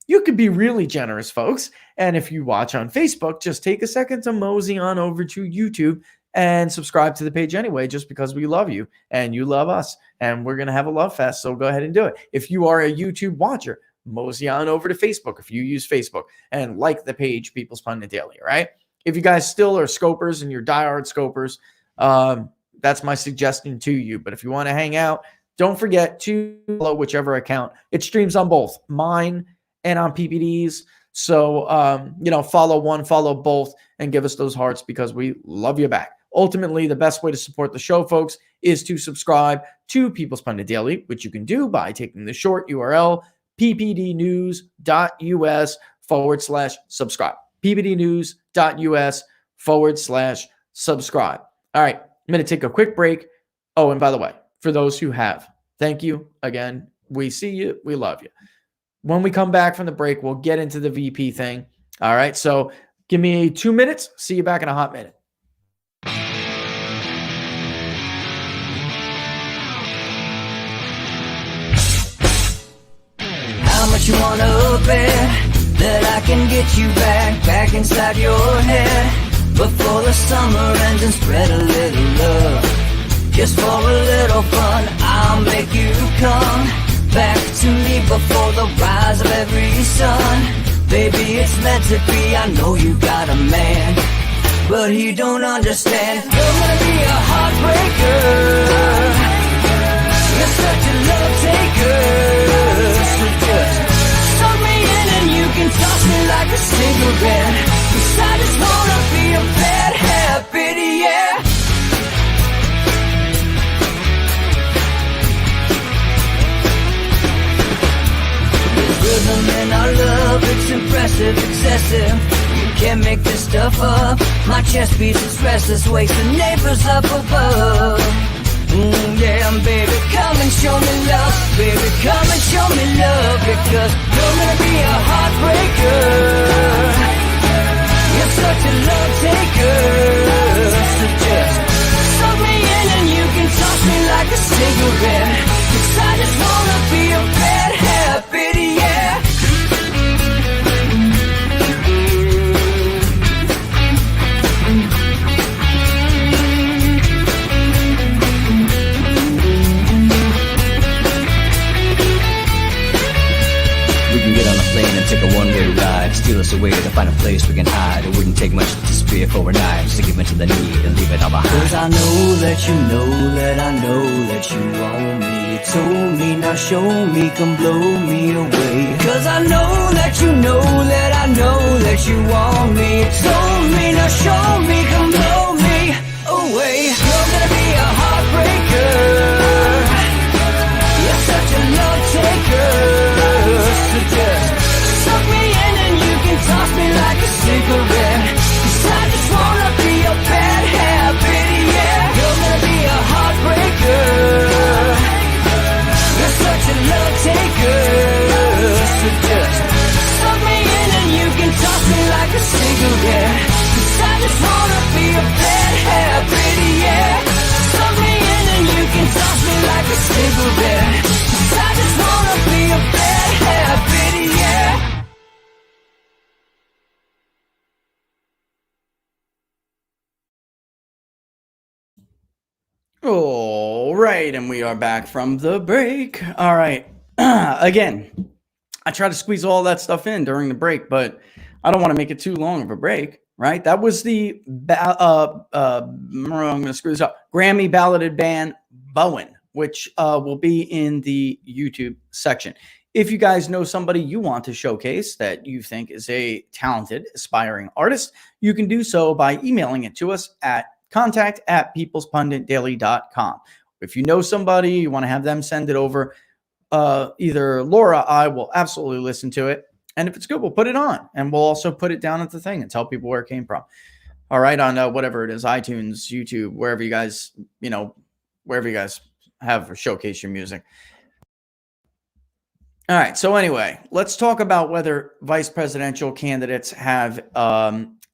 You could be really generous, folks. And if you watch on Facebook, just take a second to mosey on over to YouTube and subscribe to the page anyway, just because we love you and you love us. And we're going to have a love fest, so go ahead and do it. If you are a YouTube watcher, mosey on over to Facebook if you use Facebook and like the page People's Pundit Daily, all right? If you guys still are scopers and you're diehard scopers, that's my suggestion to you. But if you want to hang out, don't forget to follow whichever account. It streams on both mine and on PPD's. So, follow one, follow both, and give us those hearts, because we love you back. Ultimately, the best way to support the show, folks, is to subscribe to People's Pundit Daily, which you can do by taking the short URL, ppdnews.us/subscribe. ppdnews.us/subscribe. All right, I'm going to take a quick break. Oh, and by the way, for those who have, thank you again. We see you. We love you. When we come back from the break, we'll get into the VP thing. All right, so give me 2 minutes. See you back in a hot minute. How much you wanna bet that I can get you back inside your head before the summer ends, and spread a little love. Just for a little fun, I'll make you come back to me before the rise of every sun. Baby, it's meant to be. I know you got a man, but he don't understand. You're gonna be a heartbreaker. You're such a love taker. So just suck me in and you can toss me like a cigarette. 'Cause I just wanna be a bad habit, yeah. There's rhythm in our love, it's impressive, excessive. You can't make this stuff up. My chest beats, it's restless, wakes the neighbors up above. Yeah, baby, come and show me love. Baby, come and show me love. Because you're gonna be a heartbreaker. You're such a love taker. So just suck me in and you can toss me like a cigarette. 'Cause I just wanna be a bad habit, yeah. Take a one-way ride, steal us away to find a place we can hide. It wouldn't take much to spear for a knife, just to give in to the need and leave it all behind. 'Cause I know that you know that I know that you want me. You told me, now show me, come blow me away. 'Cause I know that you know that I know that you want me. You told me, now show me, come blow me away. You're gonna be a heartbreaker. You're such a love taker. So just suck me in and you can toss me like a cigarette. 'Cause I just wanna be a bad habit, yeah. You're gonna be a heartbreaker. You're such a love taker. So just suck me in and you can toss me like a cigarette. 'Cause I just wanna be a bad habit, yeah. Suck me in and you can toss me like a cigarette. 'Cause I just wanna be a bad habit, yeah. All right, and we are back from the break. All right. Again, I try to squeeze all that stuff in during the break, but I don't want to make it too long of a break, right? That was the I'm going to screw this up. Grammy balloted band Bowen, which will be in the YouTube section. If you guys know somebody you want to showcase that you think is a talented, aspiring artist, you can do so by emailing it to us at contact@peoplespunditdaily.com. If you know somebody, you want to have them send it over, either Laura, I will absolutely listen to it. And if it's good, we'll put it on. And we'll also put it down at the thing and tell people where it came from. All right, on whatever it is, iTunes, YouTube, wherever you guys, wherever you guys have or showcase your music. All right, so anyway, let's talk about whether vice presidential candidates have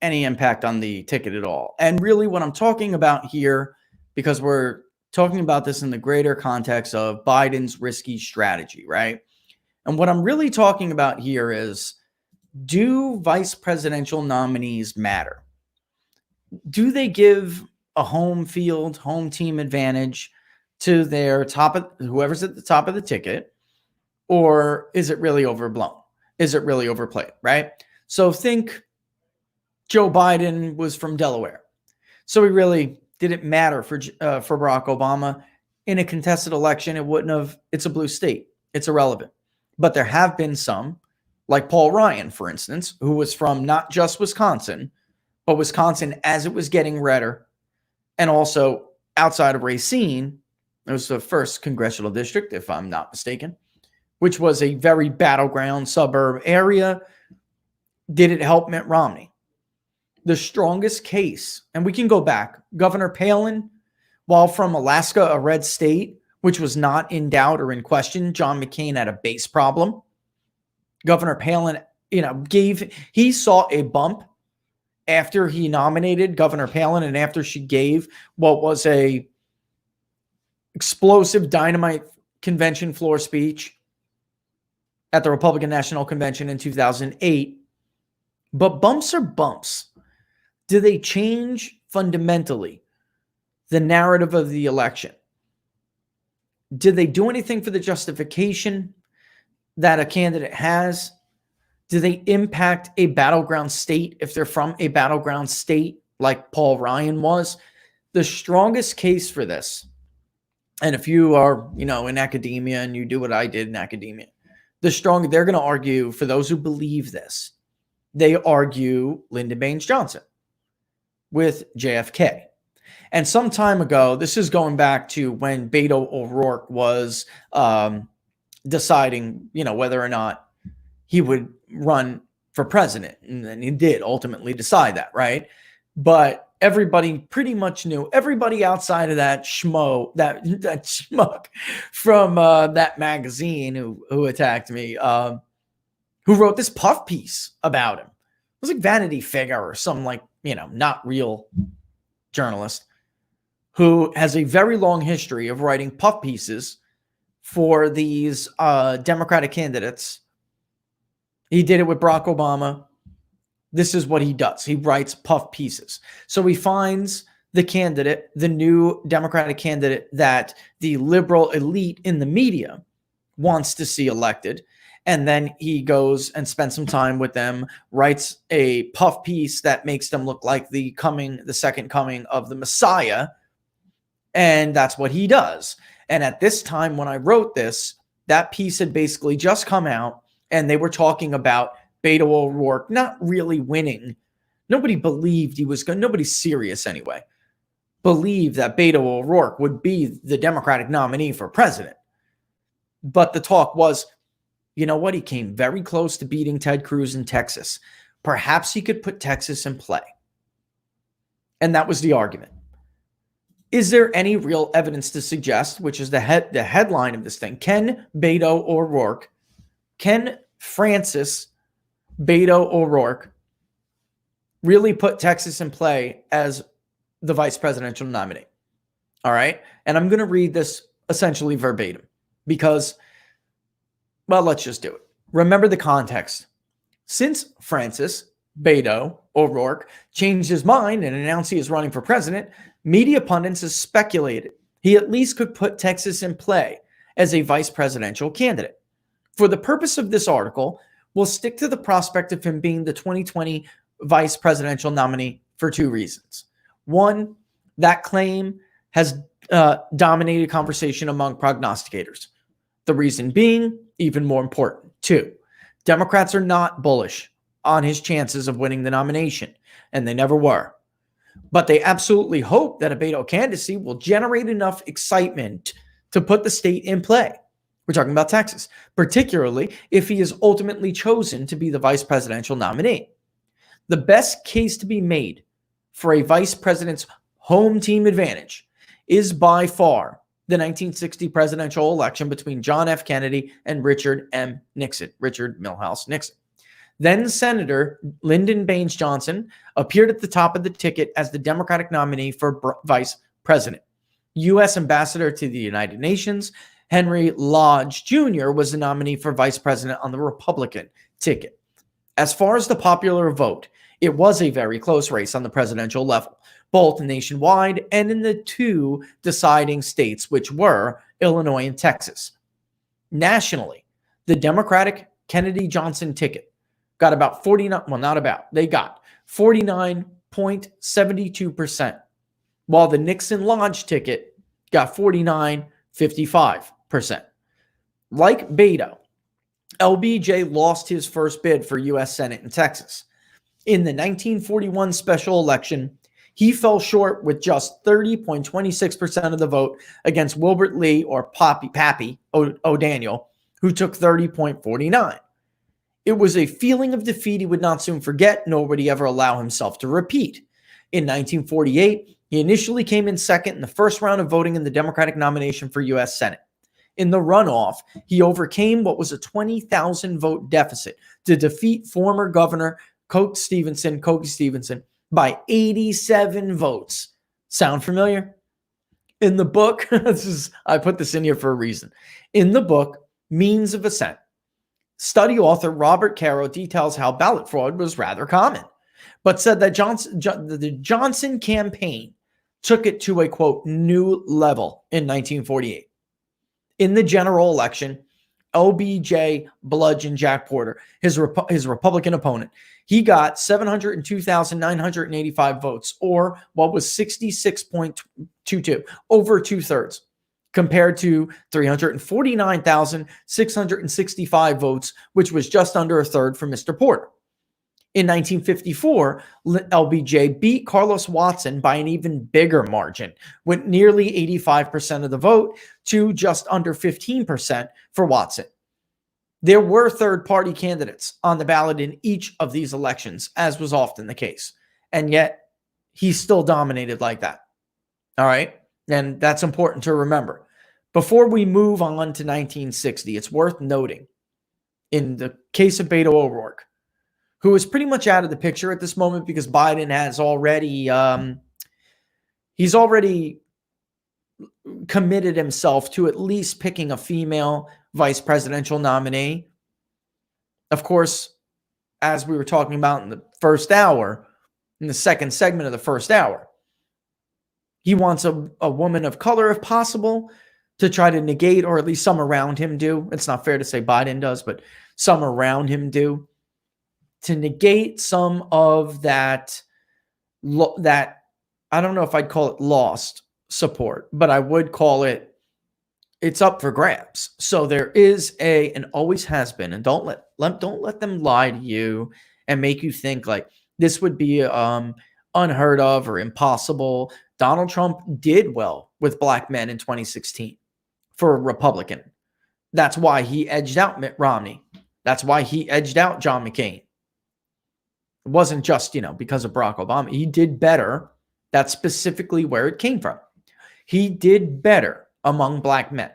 any impact on the ticket at all. And really what I'm talking about here, because we're talking about this in the greater context of Biden's risky strategy, right? And what I'm really talking about here is, do vice presidential nominees matter? Do they give a home field, home team advantage to their whoever's at the top of the ticket? Or is it really overblown? Is it really overplayed, right? So think Joe Biden was from Delaware. So he really didn't matter for Barack Obama. In a contested election, it wouldn't have. It's a blue state. It's irrelevant. But there have been some, like Paul Ryan, for instance, who was from not just Wisconsin, but Wisconsin as it was getting redder. And also outside of Racine, it was the first congressional district, if I'm not mistaken, which was a very battleground suburb area. Did it help Mitt Romney? The strongest case, and we can go back, Governor Palin, while from Alaska, a red state, which was not in doubt or in question, John McCain had a base problem. Governor Palin, he saw a bump after he nominated Governor Palin and after she gave what was a explosive dynamite convention floor speech at the Republican National Convention in 2008. But bumps are bumps. Do they change fundamentally the narrative of the election? Did they do anything for the justification that a candidate has? Do they impact a battleground state if they're from a battleground state like Paul Ryan was? The strongest case for this, and if you are, in academia and you do what I did in academia, they're going to argue, for those who believe this, they argue Lyndon Baines Johnson with JFK. And some time ago, this is going back to when Beto O'Rourke was deciding, whether or not he would run for president. And then he did ultimately decide that, right? But everybody pretty much knew, everybody outside of that schmuck from that magazine who attacked me, who wrote this puff piece about him. It was like Vanity Fair or some not real journalist who has a very long history of writing puff pieces for these Democratic candidates. He did it with Barack Obama. This is what he does. He writes puff pieces. So he finds the candidate, the new Democratic candidate that the liberal elite in the media wants to see elected. And then he goes and spends some time with them, writes a puff piece that makes them look like the second coming of the Messiah. And that's what he does. And at this time, when I wrote this, that piece had basically just come out, and they were talking about Beto O'Rourke not really winning. Nobody believed he was going, nobody serious anyway, believed that Beto O'Rourke would be the Democratic nominee for president. But the talk was, you know what? He came very close to beating Ted Cruz in Texas. Perhaps he could put Texas in play. And that was the argument. Is there any real evidence to suggest, which is the headline of this thing, can Francis Beto O'Rourke really put Texas in play as the vice presidential nominee? All right. And I'm going to read this essentially verbatim because, well, let's just do it. Remember the context. Since Francis Beto O'Rourke changed his mind and announced he is running for president, media pundits have speculated he at least could put Texas in play as a vice presidential candidate. For the purpose of this article, we'll stick to the prospect of him being the 2020 vice presidential nominee for two reasons. One, that claim has dominated conversation among prognosticators. The reason being even more important. Two, Democrats are not bullish on his chances of winning the nomination, and they never were. But they absolutely hope that a Beto candidacy will generate enough excitement to put the state in play. We're talking about Texas, particularly if he is ultimately chosen to be the vice presidential nominee. The best case to be made for a vice president's home team advantage is by far the 1960 presidential election between John F. Kennedy and Richard M. Nixon, Richard Milhouse Nixon. Then Senator Lyndon Baines Johnson appeared at the top of the ticket as the Democratic nominee for vice president. U.S. Ambassador to the United Nations Henry Lodge Jr. was the nominee for vice president on the Republican ticket. As far as the popular vote, it was a very close race on the presidential level, both nationwide and in the two deciding states, which were Illinois and Texas. Nationally, the Democratic Kennedy-Johnson ticket got about 49.72%, while the Nixon-Lodge ticket got 49.55%. Like Beto, LBJ lost his first bid for U.S. Senate in Texas. In the 1941 special election, he fell short with just 30.26% of the vote against Wilbert Lee, or Pappy O'Daniel, who took 30.49%. It was a feeling of defeat he would not soon forget, nor would he ever allow himself to repeat. In 1948, he initially came in second in the first round of voting in the Democratic nomination for U.S. Senate. In the runoff, he overcame what was a 20,000 vote deficit to defeat former Governor Coke Stevenson by 87 votes. Sound familiar? In the book, I put this in here for a reason. In the book, Means of Ascent, study author Robert Caro details how ballot fraud was rather common, but said that the Johnson campaign took it to a, quote, new level in 1948. In the general election, LBJ bludgeoned Jack Porter, his Republican opponent. He got 702,985 votes, or what was 66.22, over two-thirds, compared to 349,665 votes, which was just under a third for Mr. Porter. In 1954, LBJ beat Carlos Watson by an even bigger margin, with nearly 85% of the vote to just under 15% for Watson. There were third-party candidates on the ballot in each of these elections, as was often the case, and yet he still dominated like that. All right? And that's important to remember. Before we move on to 1960, it's worth noting, in the case of Beto O'Rourke, who is pretty much out of the picture at this moment because Biden has already he's already committed himself to at least picking a female vice presidential nominee. Of course, as we were talking about in the first hour, in the second segment of the first hour, he wants a woman of color, if possible, to try to negate, or at least some around him do. It's not fair to say Biden does, but some around him do, to negate some of that I don't know if I'd call it lost support, but I would call it's up for grabs. So there is and always has been, and don't let them lie to you and make you think like this would be unheard of or impossible. Donald Trump did well with black men in 2016 for a Republican. That's why he edged out Mitt Romney. That's why he edged out John McCain. It wasn't just, because of Barack Obama. He did better. That's specifically where it came from. He did better among black men.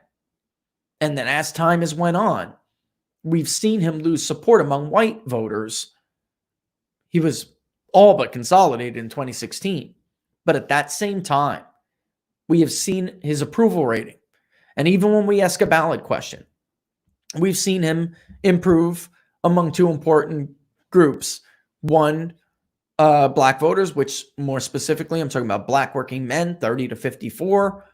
And then as time has went on, we've seen him lose support among white voters. He was all but consolidated in 2016. But at that same time, we have seen his approval rating. And even when we ask a ballot question, we've seen him improve among two important groups. One, black voters, which more specifically, I'm talking about black working men, 30 to 54.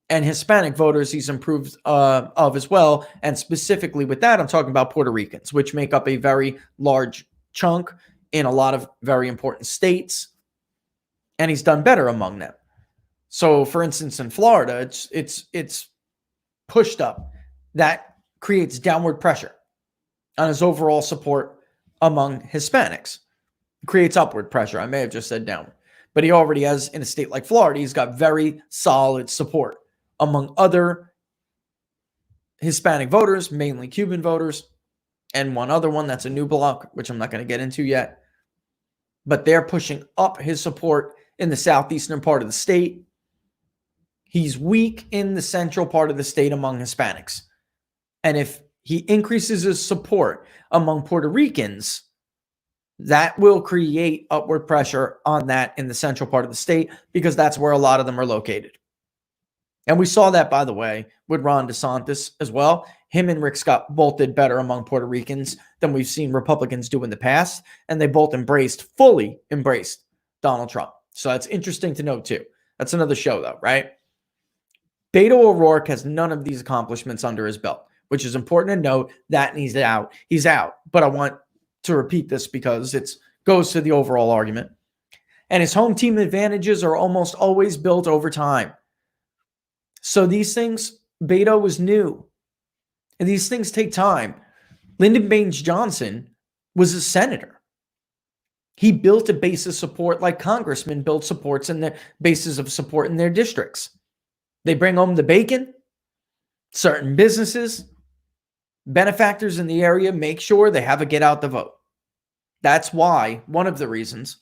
And Hispanic voters he's improved of as well. And specifically with that, I'm talking about Puerto Ricans, which make up a very large chunk in a lot of very important states. And he's done better among them. So, for instance, in Florida, it's pushed up. That creates downward pressure on his overall support among Hispanics. It creates upward pressure. I may have just said downward. But he already has, in a state like Florida, he's got very solid support among other Hispanic voters, mainly Cuban voters, and one other one that's a new bloc, which I'm not going to get into yet. But they're pushing up his support in the southeastern part of the state. He's weak in the central part of the state among Hispanics. And if he increases his support among Puerto Ricans, that will create upward pressure on that in the central part of the state because that's where a lot of them are located. And we saw that, by the way, with Ron DeSantis as well. Him and Rick Scott both did better among Puerto Ricans than we've seen Republicans do in the past. And they both fully embraced Donald Trump. So that's interesting to note too. That's another show though, right? Beto O'Rourke has none of these accomplishments under his belt, which is important to note that he's out. He's out. But I want to repeat this because it goes to the overall argument. And his home team advantages are almost always built over time. So these things, Beto was new. And these things take time. Lyndon Baines Johnson was a senator. He built a base of support like congressmen build supports in their bases of support in their districts. They bring home the bacon. Certain businesses, benefactors in the area make sure they have a get out the vote. That's why, one of the reasons,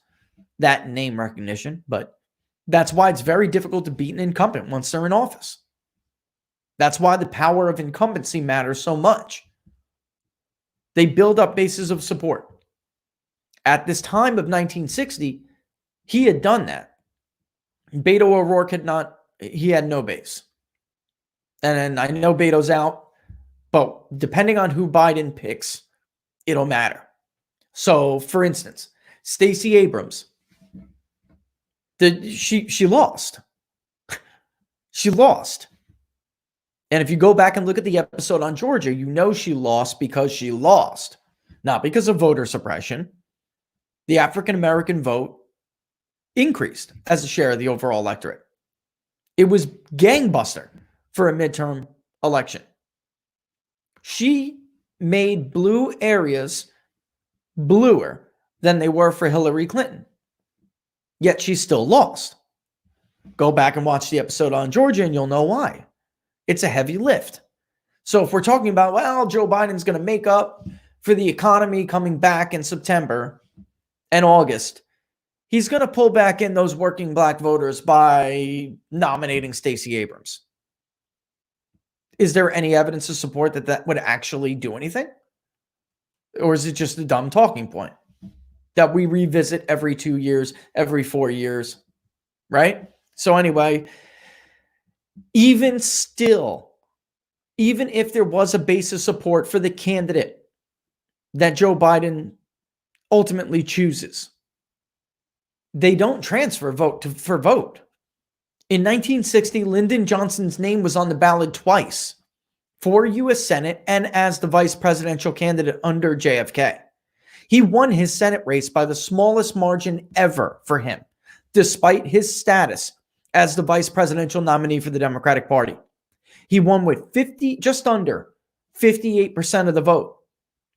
that name recognition, but that's why it's very difficult to beat an incumbent once they're in office. That's why the power of incumbency matters so much. They build up bases of support. At this time of 1960, he had done that. Beto O'Rourke had not, he had no base. And I know Beto's out, but depending on who Biden picks, it'll matter. So, for instance, Stacey Abrams, she lost. She lost. And if you go back and look at the episode on Georgia, you know she lost because she lost, not because of voter suppression. The African-American vote increased as a share of the overall electorate. It was gangbuster for a midterm election. She made blue areas bluer than they were for Hillary Clinton. Yet she still lost. Go back and watch the episode on Georgia and you'll know why. It's a heavy lift. So if we're talking about, well, Joe Biden's going to make up for the economy coming back in September and August, he's going to pull back in those working black voters by nominating Stacey Abrams. Is there any evidence to support that that would actually do anything? Or is it just a dumb talking point that we revisit every 2 years, every 4 years, right? So anyway, even still, even if there was a base of support for the candidate that Joe Biden ultimately chooses, they don't transfer vote for vote. In 1960, Lyndon Johnson's name was on the ballot twice for U.S. Senate and as the vice presidential candidate under JFK. He won his Senate race by the smallest margin ever for him, despite his status as the vice presidential nominee for the Democratic Party. He won with just under 58% of the vote,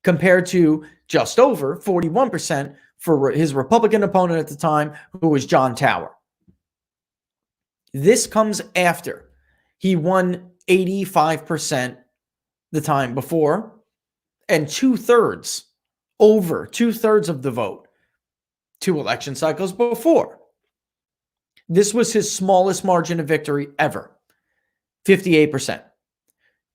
compared to just over 41% for his Republican opponent at the time, who was John Tower. This comes after he won 85% the time before, and over two-thirds of the vote 2 election cycles before. This was his smallest margin of victory ever, 58%.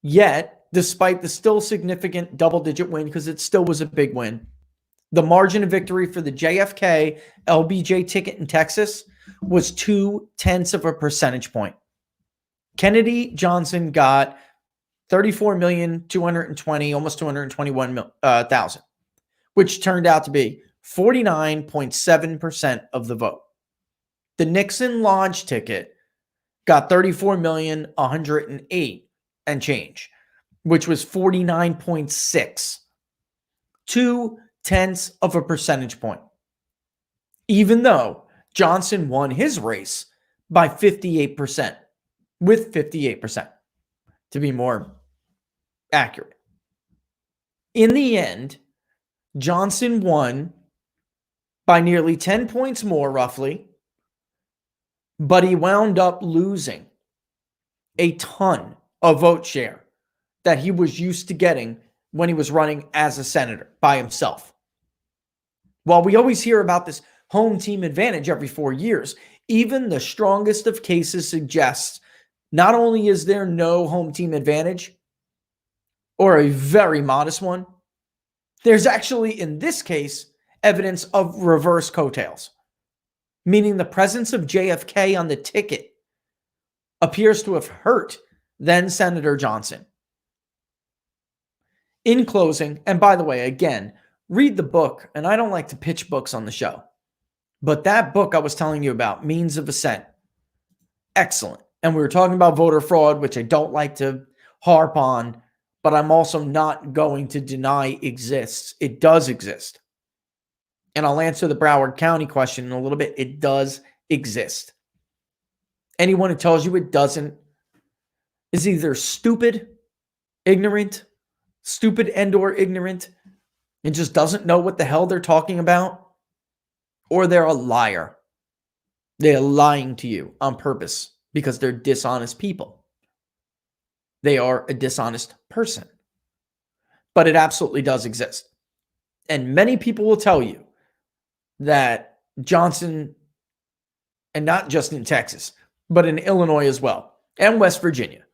Yet, despite the still significant double-digit win, because it still was a big win, the margin of victory for the JFK LBJ ticket in Texas was 0.2 percentage point. Kennedy Johnson got 34,220,000, almost 221,000, which turned out to be 49.7% of the vote. The Nixon Lodge ticket got 34,108,000 and change, which was 49.6, 0.2 of a percentage point. Even though Johnson won his race by 58%, with 58%, to be more accurate. In the end, Johnson won by nearly 10 points more, roughly, but he wound up losing a ton of vote share that he was used to getting when he was running as a senator by himself. While we always hear about this home team advantage every 4 years, even the strongest of cases suggests not only is there no home team advantage, or a very modest one, there's actually, in this case, evidence of reverse coattails, meaning the presence of JFK on the ticket appears to have hurt then Senator Johnson. In closing, and by the way, again, read the book, and I don't like to pitch books on the show, but that book I was telling you about, Means of Ascent, excellent. And we were talking about voter fraud, which I don't like to harp on, but I'm also not going to deny exists. It does exist. And I'll answer the Broward County question in a little bit. It does exist. Anyone who tells you it doesn't is either stupid and or ignorant, and just doesn't know what the hell they're talking about, or they're a liar. They're lying to you on purpose because they're dishonest people. They are a dishonest person. But it absolutely does exist. And many people will tell you that Johnson, and not just in Texas, but in Illinois as well, and West Virginia,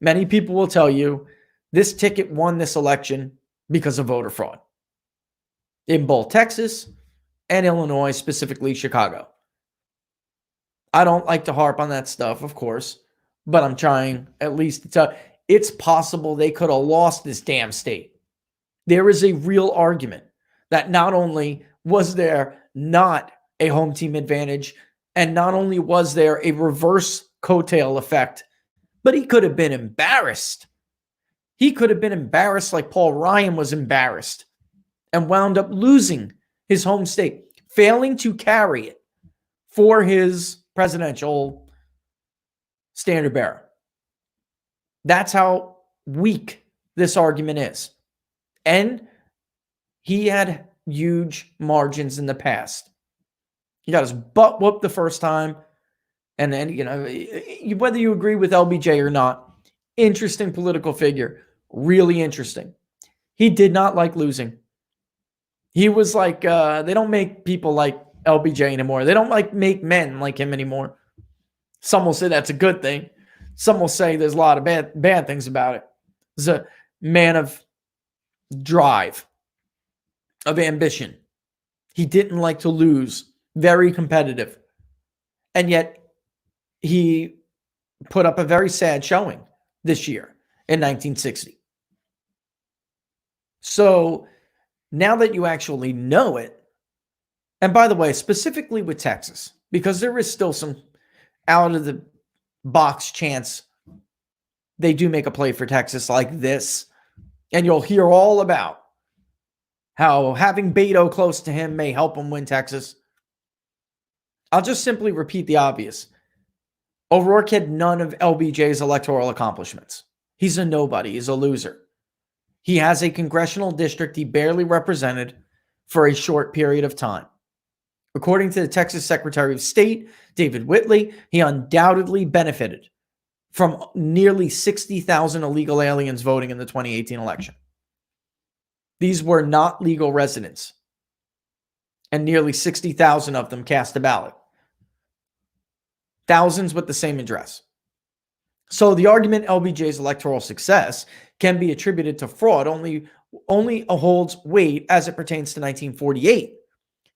many people will tell you this ticket won this election because of voter fraud. In both Texas and Illinois, specifically Chicago. I don't like to harp on that stuff, of course, but I'm trying at least to tell. It's possible they could have lost this damn state. There is a real argument that not only was there not a home team advantage, and not only was there a reverse coattail effect, but he could have been embarrassed. He could have been embarrassed like Paul Ryan was embarrassed and wound up losing his home state, failing to carry it for his presidential standard bearer. That's how weak this argument is. And he had huge margins in the past. He got his butt whooped the first time. And then, whether you agree with LBJ or not, interesting political figure. Really interesting. He did not like losing. He was like, they don't make people like LBJ anymore. They don't make men like him anymore. Some will say that's a good thing. Some will say there's a lot of bad things about it. He's a man of drive, of ambition. He didn't like to lose. Very competitive. And yet, he put up a very sad showing this year in 1960. So, now that you actually know it, and by the way, specifically with Texas, because there is still some out of the box chance they do make a play for Texas like this, and you'll hear all about how having Beto close to him may help him win Texas. I'll just simply repeat the obvious. O'Rourke had none of LBJ's electoral accomplishments. He's a nobody. He's a loser. He has a congressional district he barely represented for a short period of time. According to the Texas Secretary of State, David Whitley, he undoubtedly benefited from nearly 60,000 illegal aliens voting in the 2018 election. These were not legal residents, and nearly 60,000 of them cast a ballot. Thousands with the same address. So the argument LBJ's electoral success can be attributed to fraud only holds weight as it pertains to 1948.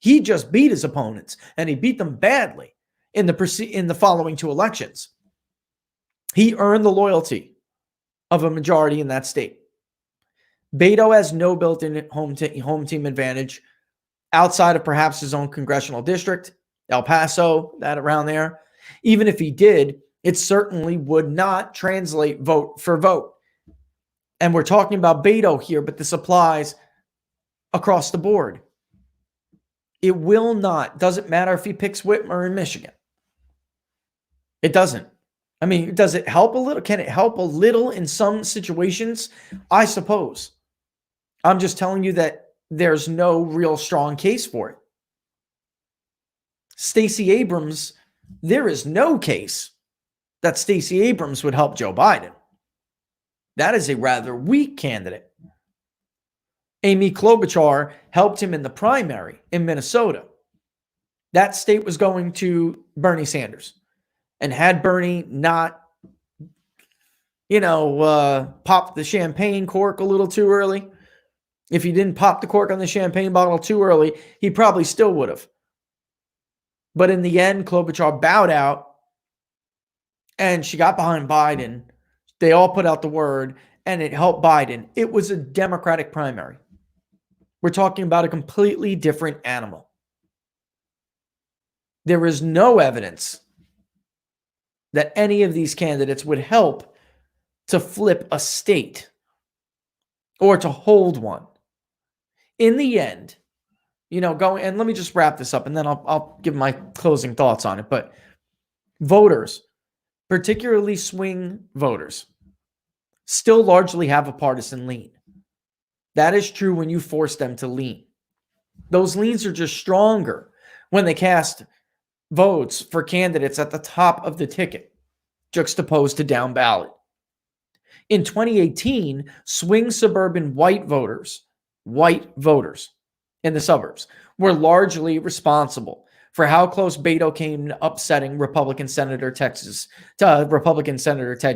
He just beat his opponents, and he beat them badly in the following two elections. He earned the loyalty of a majority in that state. Beto has no built-in home team advantage outside of perhaps his own congressional district, El Paso, that around there. Even if he did, It certainly would not translate vote for vote. And we're talking about Beto here, but this applies across the board. It will not. Doesn't matter if he picks Whitmer in Michigan. It doesn't. I mean, does it help a little? Can it help a little in some situations? I suppose. I'm just telling you that there's no real strong case for it. Stacey Abrams, there is no case that Stacey Abrams would help Joe Biden. That is a rather weak candidate. Amy Klobuchar helped him in the primary in Minnesota. That state was going to Bernie Sanders. And had Bernie not, popped the champagne cork a little too early, if he didn't pop the cork on the champagne bottle too early, he probably still would have. But in the end, Klobuchar bowed out and she got behind Biden. They all put out the word and it helped Biden. It was a Democratic primary. We're talking about a completely different animal. There is no evidence that any of these candidates would help to flip a state or to hold one. In the end, and let me just wrap this up and then I'll give my closing thoughts on it. But voters, particularly swing voters, still largely have a partisan lean. That is true when you force them to lean. Those leans are just stronger when they cast votes for candidates at the top of the ticket, juxtaposed to down ballot. In 2018, swing suburban white voters in the suburbs were largely responsible for how close Beto came to upsetting Republican Senator Ted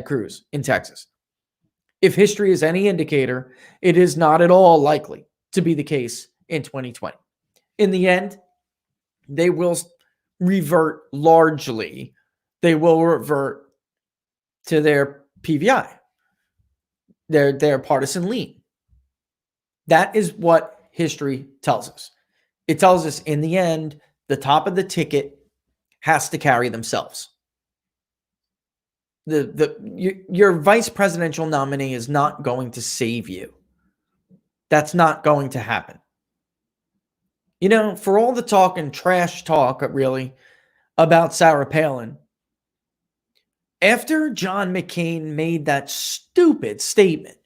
Cruz in Texas. If history is any indicator, it is not at all likely to be the case in 2020. In the end, they will revert largely. They will revert to their PVI, their partisan lean. That is what history tells us. It tells us in the end, the top of the ticket has to carry themselves. Your vice presidential nominee is not going to save you. That's not going to happen. For all the talk and trash talk, really, about Sarah Palin, after John McCain made that stupid statement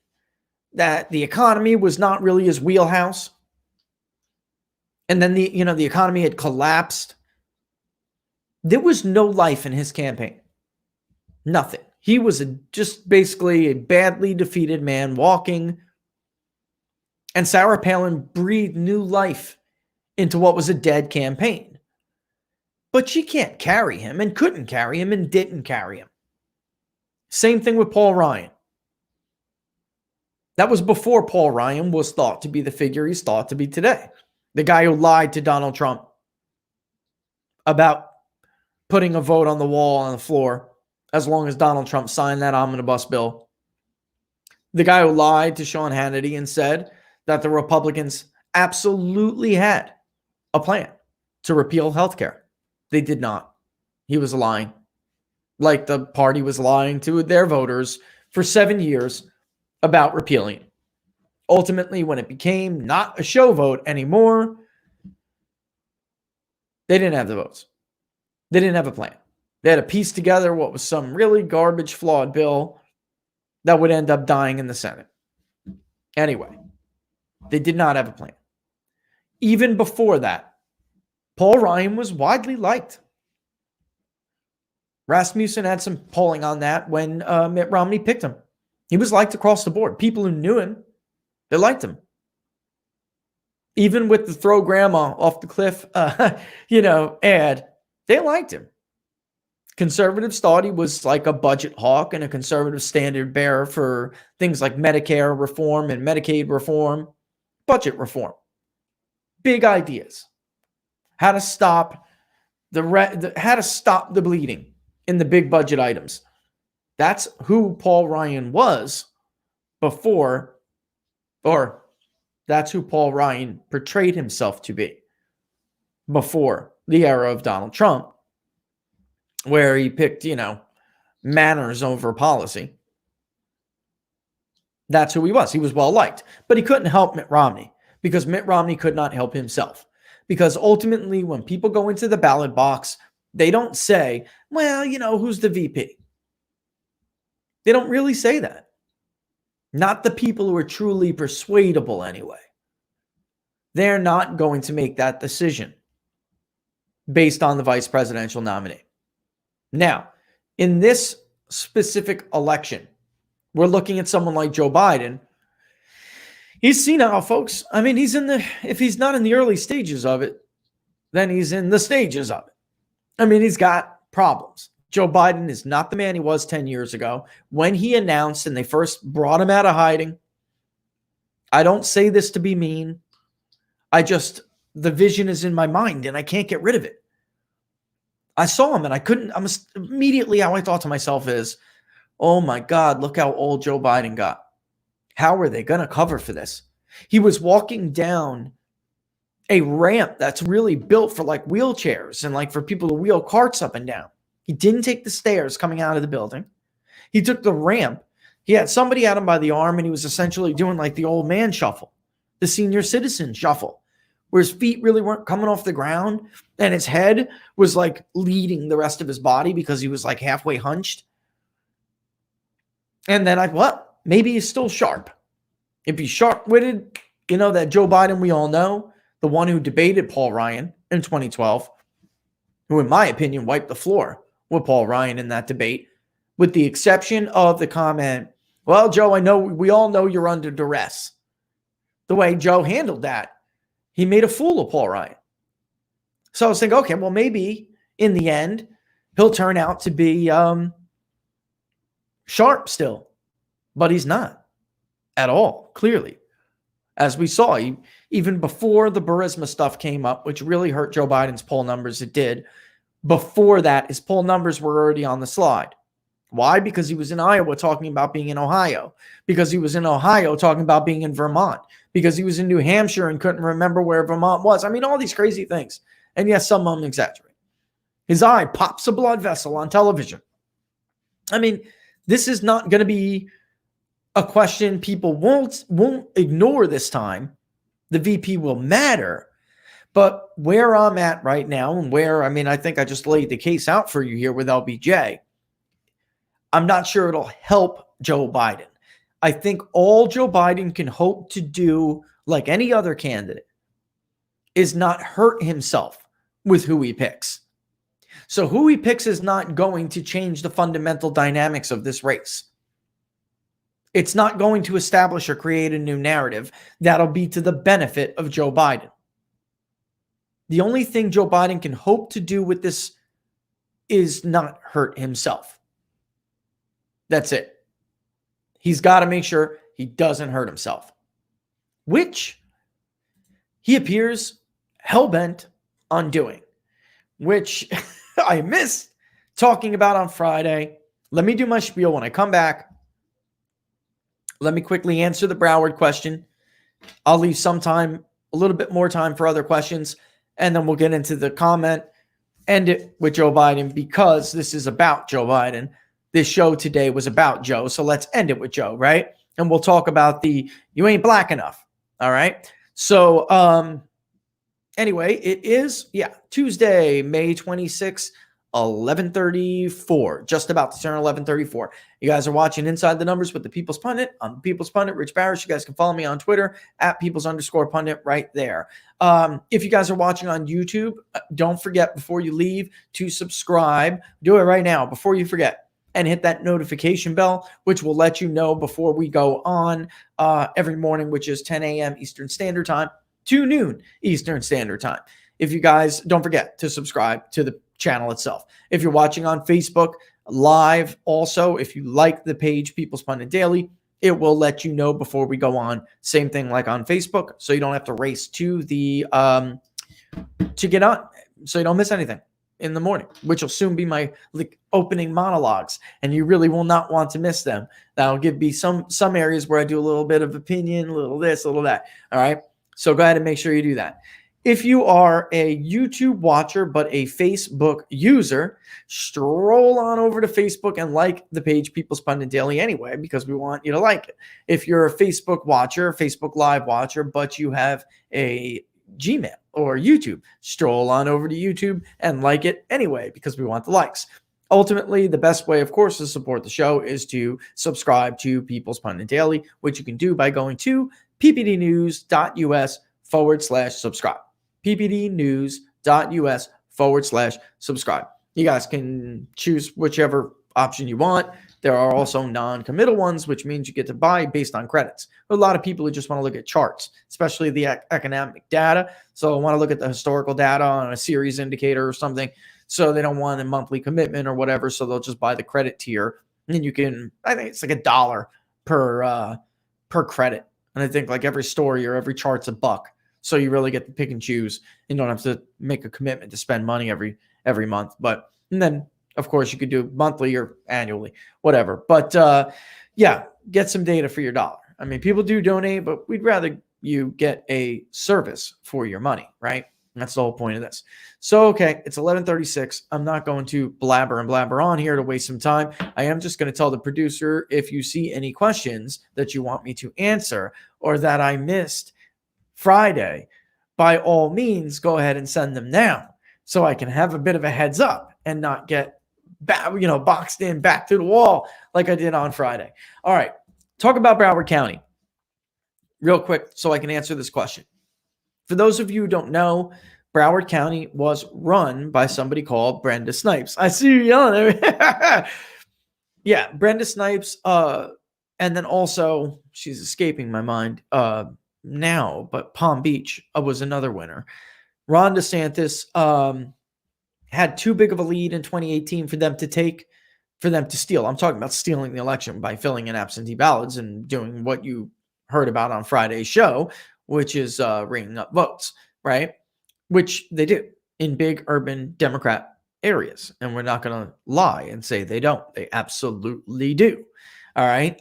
that the economy was not really his wheelhouse, and then the economy had collapsed, there was no life in his campaign. Nothing. He was just basically a badly defeated man walking, and Sarah Palin breathed new life into what was a dead campaign. But she can't carry him and couldn't carry him and didn't carry him. Same thing with Paul Ryan. That was before Paul Ryan was thought to be the figure he's thought to be today. The guy who lied to Donald Trump about putting a vote on the wall on the floor as long as Donald Trump signed that omnibus bill. The guy who lied to Sean Hannity and said that the Republicans absolutely had a plan to repeal healthcare. They did not. He was lying. Like the party was lying to their voters for 7 years about repealing it. Ultimately, when it became not a show vote anymore, they didn't have the votes. They didn't have a plan. They had to piece together what was some really garbage, flawed bill that would end up dying in the Senate. Anyway, they did not have a plan. Even before that, Paul Ryan was widely liked. Rasmussen had some polling on that when Mitt Romney picked him. He was liked across the board. People who knew him, they liked him. Even with the throw grandma off the cliff, ad, they liked him. Conservatives thought he was like a budget hawk and a conservative standard bearer for things like Medicare reform and Medicaid reform, budget reform. Big ideas. How to stop the bleeding in the big budget items. That's who Paul Ryan was before, or that's who Paul Ryan portrayed himself to be before the era of Donald Trump, where he picked, manners over policy. That's who he was. He was well liked, but he couldn't help Mitt Romney because Mitt Romney could not help himself. Because ultimately, when people go into the ballot box, they don't say, well, who's the VP? They don't really say that. Not the people who are truly persuadable anyway. They're not going to make that decision based on the vice presidential nominee. Now, in this specific election, we're looking at someone like Joe Biden. He's senile, folks. I mean, if he's not in the early stages of it, then he's in the stages of it. I mean, he's got problems. Joe Biden is not the man he was 10 years ago when he announced and they first brought him out of hiding. I don't say this to be mean. The vision is in my mind and I can't get rid of it. I saw him and immediately how I thought to myself is, oh my God, look how old Joe Biden got. How are they going to cover for this? He was walking down a ramp that's really built for like wheelchairs and like for people to wheel carts up and down. He didn't take the stairs coming out of the building. He took the ramp. He had somebody at him by the arm and he was essentially doing like the old man shuffle, the senior citizen shuffle, where his feet really weren't coming off the ground and his head was like leading the rest of his body because he was like halfway hunched. And then maybe he's still sharp. If he's sharp-witted, that Joe Biden we all know, the one who debated Paul Ryan in 2012, who in my opinion wiped the floor with Paul Ryan in that debate, with the exception of the comment, well, Joe, we all know you're under duress. The way Joe handled that, he made a fool of Paul Ryan. So I was thinking, okay, well, maybe in the end, he'll turn out to be sharp still, but he's not at all, clearly. As we saw, even before the Burisma stuff came up, which really hurt Joe Biden's poll numbers, it did. Before that, his poll numbers were already on the slide. Why? Because he was in Iowa talking about being in Ohio. Because he was in Ohio talking about being in Vermont. Because he was in New Hampshire and couldn't remember where Vermont was. I mean, all these crazy things. And yes, some of them exaggerate. His eye pops a blood vessel on television. I mean, this is not going to be a question people won't ignore this time. The VP will matter. But where I'm at right now and I think I just laid the case out for you here with LBJ. I'm not sure it'll help Joe Biden. I think all Joe Biden can hope to do, like any other candidate, is not hurt himself with who he picks. So who he picks is not going to change the fundamental dynamics of this race. It's not going to establish or create a new narrative that'll be to the benefit of Joe Biden. The only thing Joe Biden can hope to do with this is not hurt himself. That's it. He's got to make sure he doesn't hurt himself, which he appears hell-bent on doing, which I missed talking about on Friday. Let me do my spiel when I come back. Let me quickly answer the Broward question. I'll leave a little bit more time for other questions, and then we'll get into the comment, end it with Joe Biden because this is about Joe Biden. This show today was about Joe, so let's end it with Joe, right? And we'll talk about you ain't black enough, all right? So anyway, it is, Tuesday, May 26th, 11:34, just about to turn 11:34. You guys are watching Inside the Numbers with the People's Pundit. I'm the People's Pundit, Rich Barrett. You guys can follow me on Twitter at @peoples_pundit right there. If you guys are watching on YouTube, don't forget before you leave to subscribe. Do it right now before you forget. And hit that notification bell, which will let you know before we go on every morning, which is 10 a.m. Eastern Standard Time to noon Eastern Standard Time. If you guys don't forget to subscribe to the channel itself. If you're watching on Facebook Live, also, if you like the page People's Pundit Daily, it will let you know before we go on. Same thing like on Facebook, so you don't have to race to the to get on, so you don't miss anything in the morning, which will soon be my opening monologues, and you really will not want to miss them. That'll give me some areas where I do a little bit of opinion, a little this, a little that. All right, so go ahead and make sure you do that. If you are a YouTube watcher but a Facebook user, stroll on over to Facebook and like the page People's Pundit Daily anyway, because we want you to like it. If you're a Facebook watcher, Facebook Live watcher, but you have a Gmail or YouTube, stroll on over to YouTube and like it anyway, because we want the likes. Ultimately, the best way, of course, to support the show is to subscribe to People's Pundit Daily, which you can do by going to ppdnews.us/subscribe. ppdnews.us/subscribe. You guys can choose whichever option you want. There are also non-committal ones, which means you get to buy based on credits. A lot of people who just want to look at charts, especially the economic data. So I want to look at the historical data on a series indicator or something. So they don't want a monthly commitment or whatever. So they'll just buy the credit tier. And you can, I think it's like $1 per credit. And I think like every story or every chart's $1. So you really get to pick and choose. You don't have to make a commitment to spend money every month. But, and then of course you could do monthly or annually, whatever. But yeah, get some data for your dollar. I mean, people do donate, but we'd rather you get a service for your money, right? And that's the whole point of this. So, okay, it's 11:36. I'm not going to blabber on here to waste some time. I am just going to tell the producer, if you see any questions that you want me to answer or that I missed Friday, by all means, go ahead and send them now so I can have a bit of a heads up and not get boxed in back to the wall like I did on Friday. All right, talk about Broward County real quick so I can answer this question. For those of you who don't know, Broward County was run by somebody called Brenda Snipes. I see you yelling at me. Yeah, Brenda Snipes. And then also, she's escaping my mind now, but Palm Beach was another winner. Ron DeSantis had too big of a lead in 2018 for them to steal. I'm talking about stealing the election by filling in absentee ballots and doing what you heard about on Friday's show, which is ringing up votes, right? Which they do in big urban Democrat areas. And we're not going to lie and say they don't. They absolutely do. All right.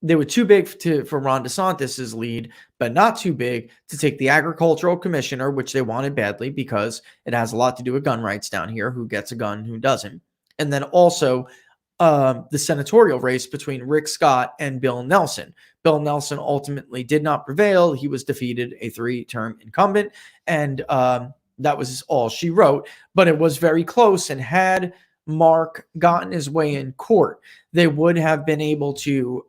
They were too big for Ron DeSantis' lead, but not too big to take the agricultural commissioner, which they wanted badly because it has a lot to do with gun rights down here, who gets a gun, who doesn't. And then also the senatorial race between Rick Scott and Bill Nelson. Bill Nelson ultimately did not prevail. He was defeated, a 3-term incumbent, and that was all she wrote. But it was very close, and had Mark gotten his way in court, they would have been able to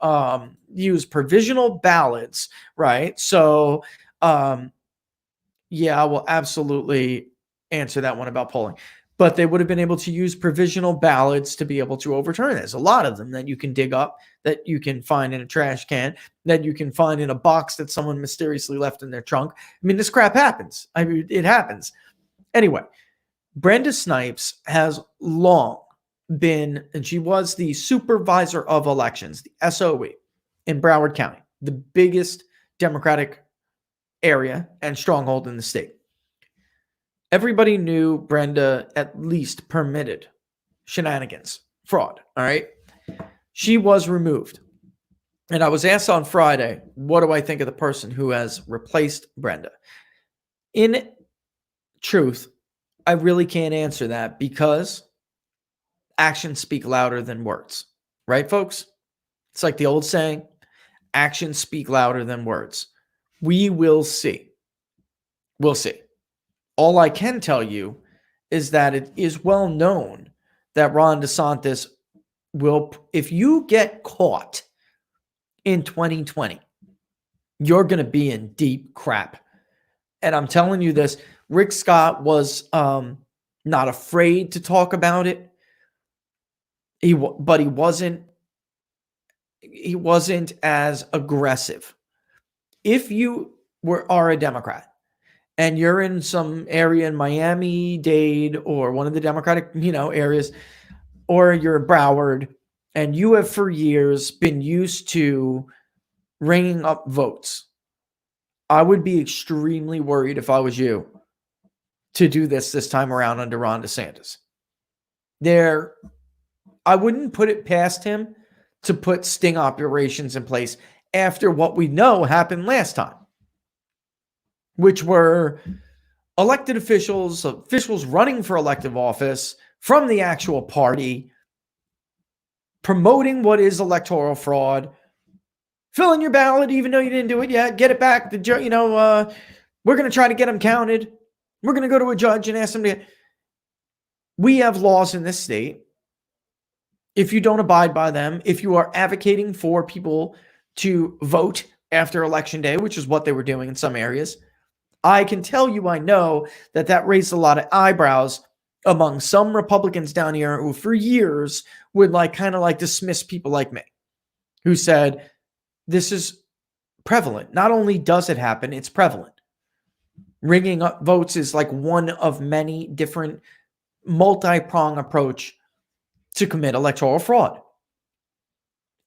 use provisional ballots, right? So, yeah, I will absolutely answer that one about polling. But they would have been able to use provisional ballots to be able to overturn this. A lot of them that you can dig up, that you can find in a trash can, that you can find in a box that someone mysteriously left in their trunk. I mean, this crap happens. I mean, it happens. Anyway, Brenda Snipes has long been, and she was the supervisor of elections, the SOE, in Broward County, the biggest Democratic area and stronghold in the state. Everybody knew Brenda at least permitted shenanigans, fraud, all right? She was removed. And I was asked on Friday, what do I think of the person who has replaced Brenda? In truth, I really can't answer that because actions speak louder than words, right, folks? It's like the old saying, actions speak louder than words. We will see. We'll see. All I can tell you is that it is well known that Ron DeSantis will, if you get caught in 2020, you're going to be in deep crap. And I'm telling you this, Rick Scott was not afraid to talk about it. But he wasn't as aggressive. If you are a Democrat and you're in some area in Miami-Dade or one of the Democratic, areas, or you're in Broward, and you have for years been used to ringing up votes, I would be extremely worried if I was you to do this time around under Ron DeSantis. I wouldn't put it past him to put sting operations in place after what we know happened last time, which were elected officials running for elective office from the actual party, promoting what is electoral fraud, fill in your ballot even though you didn't do it yet, get it back. We're going to try to get them counted. We're going to go to a judge and ask them to. We have laws in this state. If you don't abide by them, if you are advocating for people to vote after Election Day, which is what they were doing in some areas, I can tell you, I know that raised a lot of eyebrows among some Republicans down here who for years would kind of dismiss people like me, who said, this is prevalent. Not only does it happen, it's prevalent. Ringing up votes is one of many different multi-pronged approach to commit electoral fraud.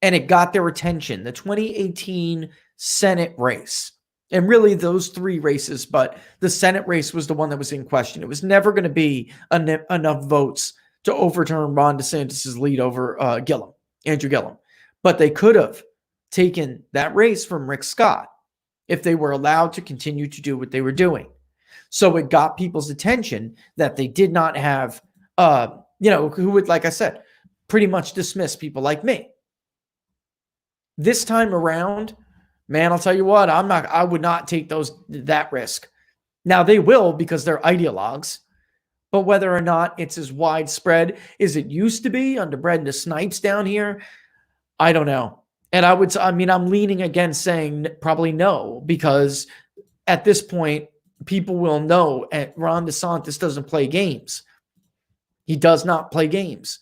And it got their attention. The 2018 Senate race, and really those three races, but the Senate race was the one that was in question. It was never going to be enough votes to overturn Ron DeSantis' lead over Andrew Gillum. But they could have taken that race from Rick Scott if they were allowed to continue to do what they were doing. So it got people's attention that they did not have, who would, like I said, pretty much dismiss people like me. This time around, man, I'll tell you what, I would not take that risk. Now they will because they're ideologues, but whether or not it's as widespread as it used to be under Brenda Snipes down here, I don't know. And I'm leaning against saying probably no, because at this point, people will know Ron DeSantis doesn't play games. He does not play games.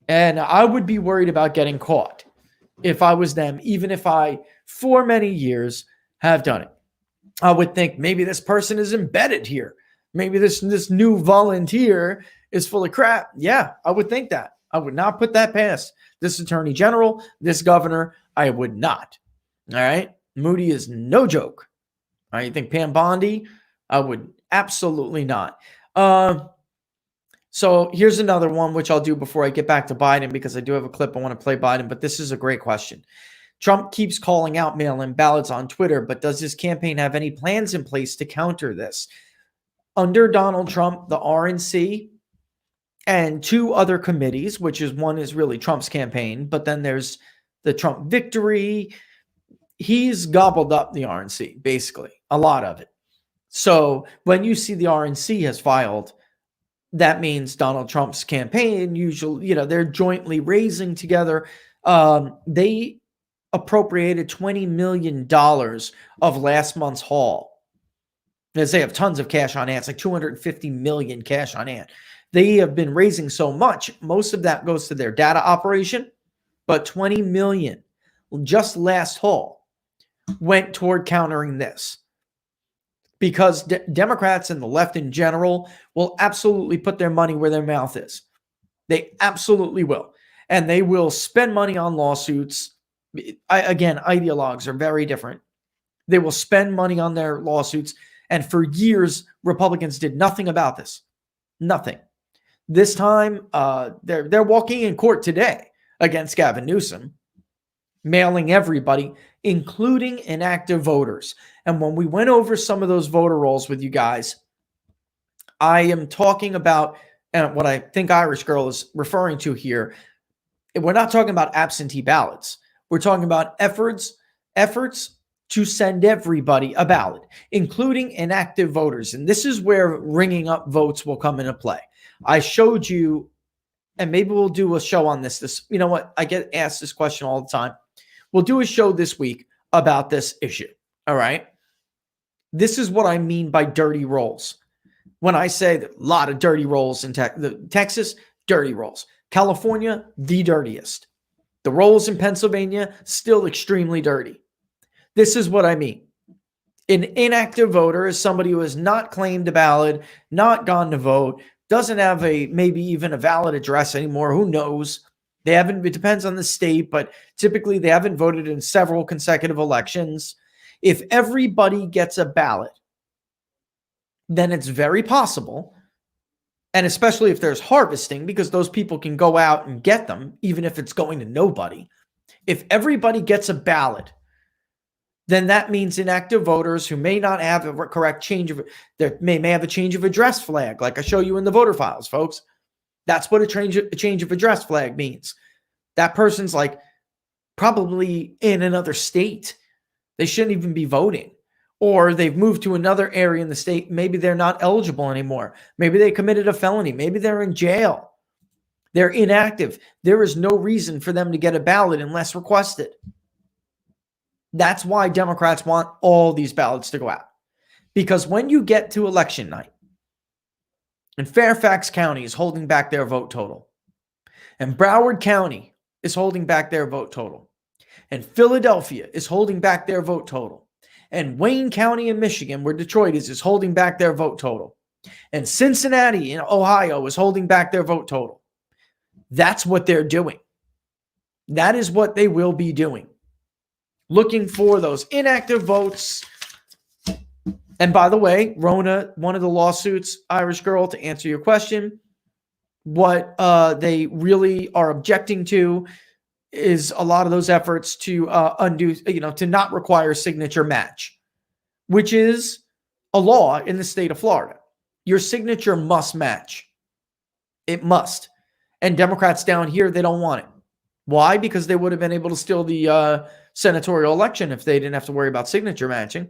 And I would be worried about getting caught if I was them, even if I, for many years, have done it. I would think maybe this person is embedded here. Maybe this new volunteer is full of crap. Yeah, I would think that. I would not put that past this attorney general, this governor. I would not. All right. Moody is no joke. All right. You think Pam Bondi? I would absolutely not. So here's another one, which I'll do before I get back to Biden, because I do have a clip I want to play Biden, but this is a great question. Trump keeps calling out mail-in ballots on Twitter, but does his campaign have any plans in place to counter this? Under Donald Trump, the RNC and two other committees, one is really Trump's campaign, but then there's the Trump victory. He's gobbled up the RNC, basically, a lot of it. So when you see the RNC has filed, that means Donald Trump's campaign, usually, they're jointly raising together. They appropriated $20 million of last month's haul. As they have tons of cash on hand. It's like $250 million cash on hand. They have been raising so much. Most of that goes to their data operation, but $20 million just last haul went toward countering this. Because Democrats and the left in general will absolutely put their money where their mouth is. They absolutely will. And they will spend money on lawsuits. Again, ideologues are very different. They will spend money on their lawsuits. And for years, Republicans did nothing about this. Nothing. This time, they're walking in court today against Gavin Newsom, mailing everybody, including inactive voters. And when we went over some of those voter rolls with you guys, I am talking about, and what I think Irish Girl is referring to here, we're not talking about absentee ballots. We're talking about efforts to send everybody a ballot, including inactive voters. And this is where ringing up votes will come into play. I showed you, and maybe we'll do a show on this. You know what? I get asked this question all the time. We'll do a show this week about this issue. All right. This is what I mean by dirty rolls. When I say that a lot of dirty rolls in Texas, dirty rolls. California, the dirtiest. The rolls in Pennsylvania, still extremely dirty. This is what I mean. An inactive voter is somebody who has not claimed a ballot, not gone to vote, doesn't have maybe even a valid address anymore. Who knows? It depends on the state, but typically they haven't voted in several consecutive elections. If everybody gets a ballot, then it's very possible, and especially if there's harvesting, because those people can go out and get them, even if it's going to nobody. If everybody gets a ballot, then that means inactive voters who may not have a correct they may have a change of address flag, like I show you in the voter files, folks. That's what a change of address flag means. That person's like probably in another state. They shouldn't even be voting. Or they've moved to another area in the state. Maybe they're not eligible anymore. Maybe they committed a felony. Maybe they're in jail. They're inactive. There is no reason for them to get a ballot unless requested. That's why Democrats want all these ballots to go out. Because when you get to election night, and Fairfax County is holding back their vote total, and Broward County is holding back their vote total, and Philadelphia is holding back their vote total, and Wayne County in Michigan, where Detroit is holding back their vote total, and Cincinnati in Ohio is holding back their vote total. That's what they're doing. That is what they will be doing. Looking for those inactive votes. And by the way, Rona, one of the lawsuits, Irish girl, to answer your question, what they really are objecting to is a lot of those efforts to undo, to not require signature match, which is a law in the state of Florida. Your signature must match. It must. And Democrats down here, they don't want it. Why? Because they would have been able to steal the senatorial election if they didn't have to worry about signature matching.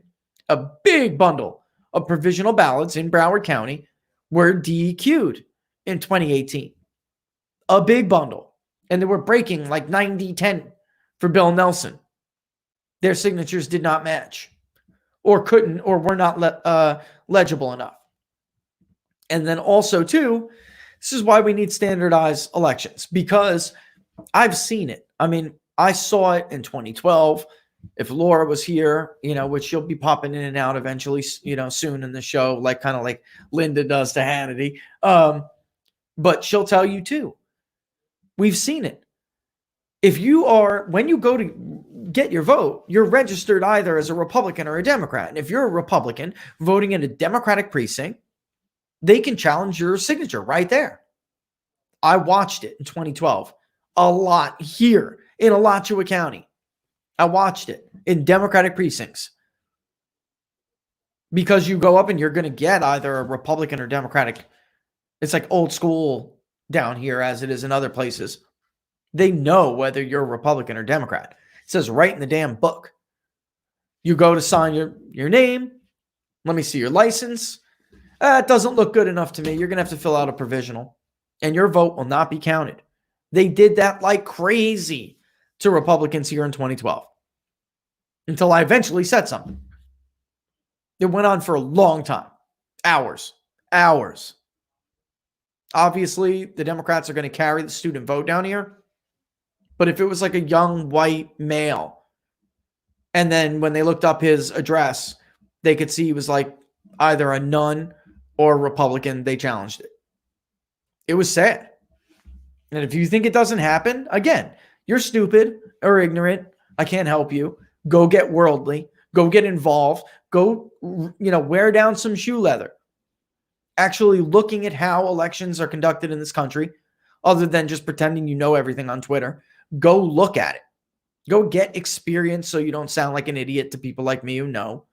A big bundle of provisional ballots in Broward County were DEQ'd in 2018. A big bundle. And they were breaking like 90-10 for Bill Nelson. Their signatures did not match or couldn't or were not legible enough. And then also, too, this is why we need standardized elections, because I've seen it. I mean, I saw it in 2012. If Laura was here, which she'll be popping in and out eventually, soon in the show, kind of like Linda does to Hannity. But she'll tell you too. We've seen it. When you go to get your vote, you're registered either as a Republican or a Democrat. And if you're a Republican voting in a Democratic precinct, they can challenge your signature right there. I watched it in 2012 a lot here in Alachua County. I watched it in Democratic precincts because you go up and you're going to get either a Republican or Democratic. It's like old school down here as it is in other places. They know whether you're a Republican or Democrat. It says right in the damn book. You go to sign your name. Let me see your license. It doesn't look good enough to me. You're going to have to fill out a provisional and your vote will not be counted. They did that like crazy to Republicans here in 2012 until I eventually said something. It went on for a long time. Hours. Obviously, the Democrats are going to carry the student vote down here. But if it was like a young white male, and then when they looked up his address, they could see he was like either a nun or a Republican, they challenged it. It was sad. And if you think it doesn't happen, again, you're stupid or ignorant. I can't help you. Go get worldly. Go get involved. Go, wear down some shoe leather. Actually looking at how elections are conducted in this country, other than just pretending you know everything on Twitter. Go look at it. Go get experience so you don't sound like an idiot to people like me who know.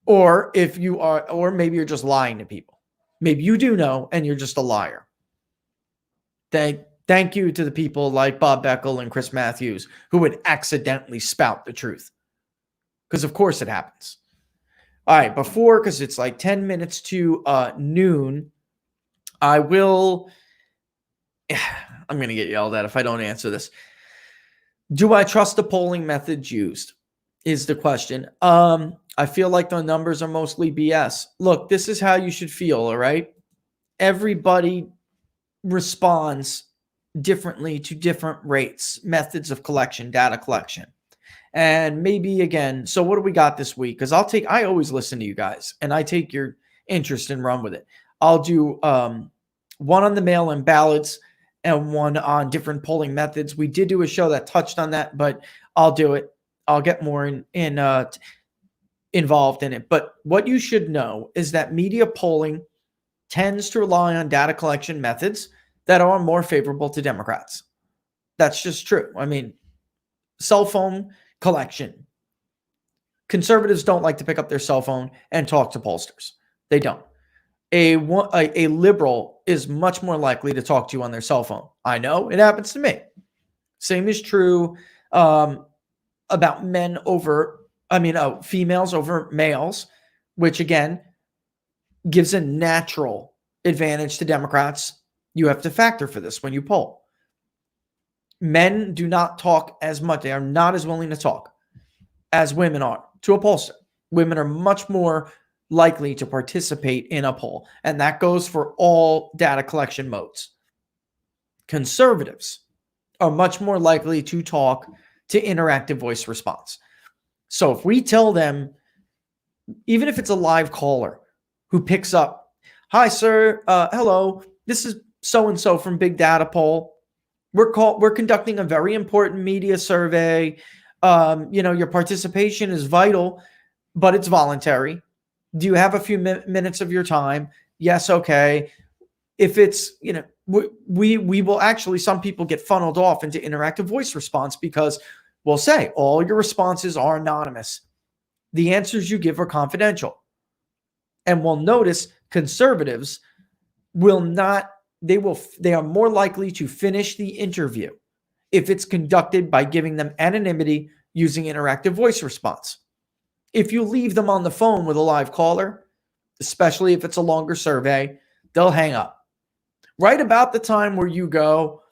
Or maybe you're just lying to people. Maybe you do know and you're just a liar. Thank you to the people like Bob Beckel and Chris Matthews who would accidentally spout the truth. Because of course it happens. All right, because it's like 10 minutes to noon, I'm going to get yelled at if I don't answer this. Do I trust the polling methods used is the question. I feel like the numbers are mostly BS. Look, this is how you should feel, all right? Everybody responds differently to different rates, methods of collection, data collection. And maybe again, so what do we got this week? Because I always listen to you guys and I take your interest and run with it. I'll do one on the mail-in ballots and one on different polling methods. We did do a show that touched on that, but I'll do it. I'll get more involved in it. But what you should know is that media polling tends to rely on data collection methods that are more favorable to Democrats. That's just true. I mean, cell phone collection, Conservatives don't like to pick up their cell phone and talk to pollsters. They don't. A liberal is much more likely to talk to you on their cell phone. I know it happens to me. Same is true about females over males, which again gives a natural advantage to Democrats. You have to factor for this when you poll. Men do not talk as much. They are not as willing to talk as women are to a pollster. Women are much more likely to participate in a poll, and that goes for all data collection modes. Conservatives are much more likely to talk to interactive voice response. So if we tell them, even if it's a live caller who picks up, "Hi, sir. Hello. This is so-and-so from Big Data Poll. We're conducting a very important media survey. Your participation is vital, but it's voluntary. Do you have a few minutes of your time?" Yes. Okay. If it's, we will actually, some people get funneled off into interactive voice response because we'll say all your responses are anonymous. The answers you give are confidential. And we'll notice conservatives will not, they are more likely to finish the interview if it's conducted by giving them anonymity using interactive voice response. If you leave them on the phone with a live caller, especially if it's a longer survey, they'll hang up. Right about the time where you go,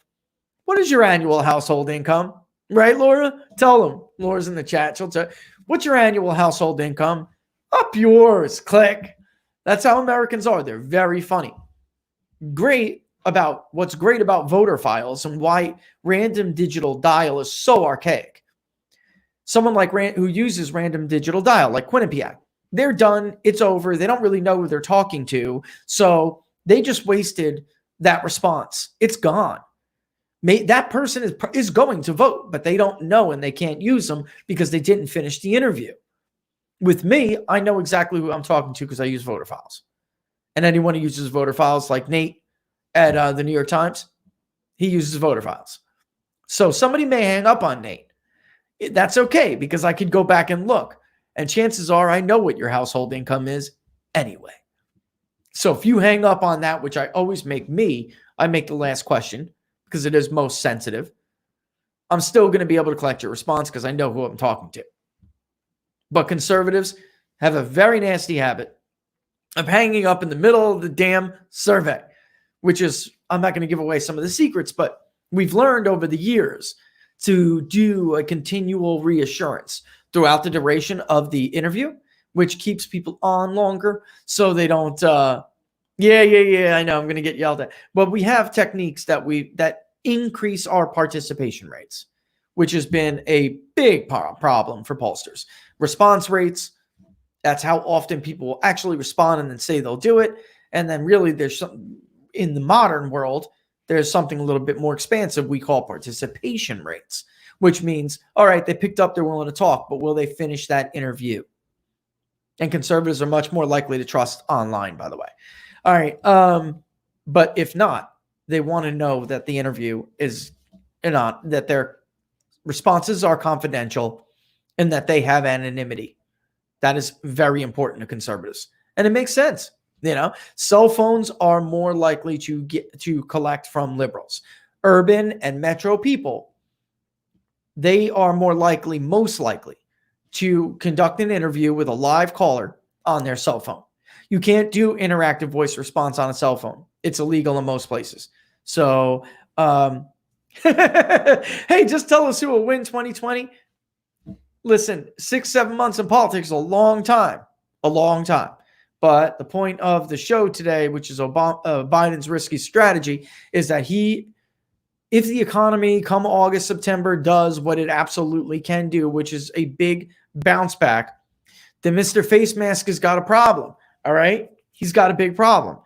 "What is your annual household income?" Right, Laura? Tell them. Laura's in the chat. She'll tell, "What's your annual household income?" "Up yours." Click. That's how Americans are. They're very funny. What's great about voter files and why random digital dial is so archaic. Someone like who uses random digital dial, like Quinnipiac, they're done. It's over. They don't really know who they're talking to. So they just wasted that response. It's gone. That person is going to vote, but they don't know and they can't use them because they didn't finish the interview. With me, I know exactly who I'm talking to because I use voter files. And anyone who uses voter files, like Nate at the New York Times, he uses voter files. So somebody may hang up on Nate. That's okay because I could go back and look. And chances are I know what your household income is anyway. So if you hang up on that, which I always make I make the last question because it is most sensitive. I'm still going to be able to collect your response because I know who I'm talking to. But conservatives have a very nasty habit of hanging up in the middle of the damn survey, which is, I'm not going to give away some of the secrets, but we've learned over the years to do a continual reassurance throughout the duration of the interview, which keeps people on longer so they don't, yeah, I know I'm going to get yelled at. But we have techniques that increase our participation rates, which has been a big problem for pollsters. Response rates, that's how often people will actually respond and then say they'll do it. And then really there's some, in the modern world, there's something a little bit more expansive we call participation rates, which means, all right, they picked up, they're willing to talk, but will they finish that interview? And conservatives are much more likely to trust online, by the way. All right. But if not, they want to know that the interview is not, that their responses are confidential and that they have anonymity. That is very important to conservatives. And it makes sense. Cell phones are more likely to collect from liberals. Urban and metro people, they are most likely to conduct an interview with a live caller on their cell phone. You can't do interactive voice response on a cell phone. It's illegal in most places. So, hey, just tell us who will win 2020. Listen, 6-7 months in politics is a long time. But the point of the show today, which is Biden's risky strategy, is that if the economy come August, September does what it absolutely can do, which is a big bounce back, then Mr. Face Mask has got a problem. All right? He's got a big problem.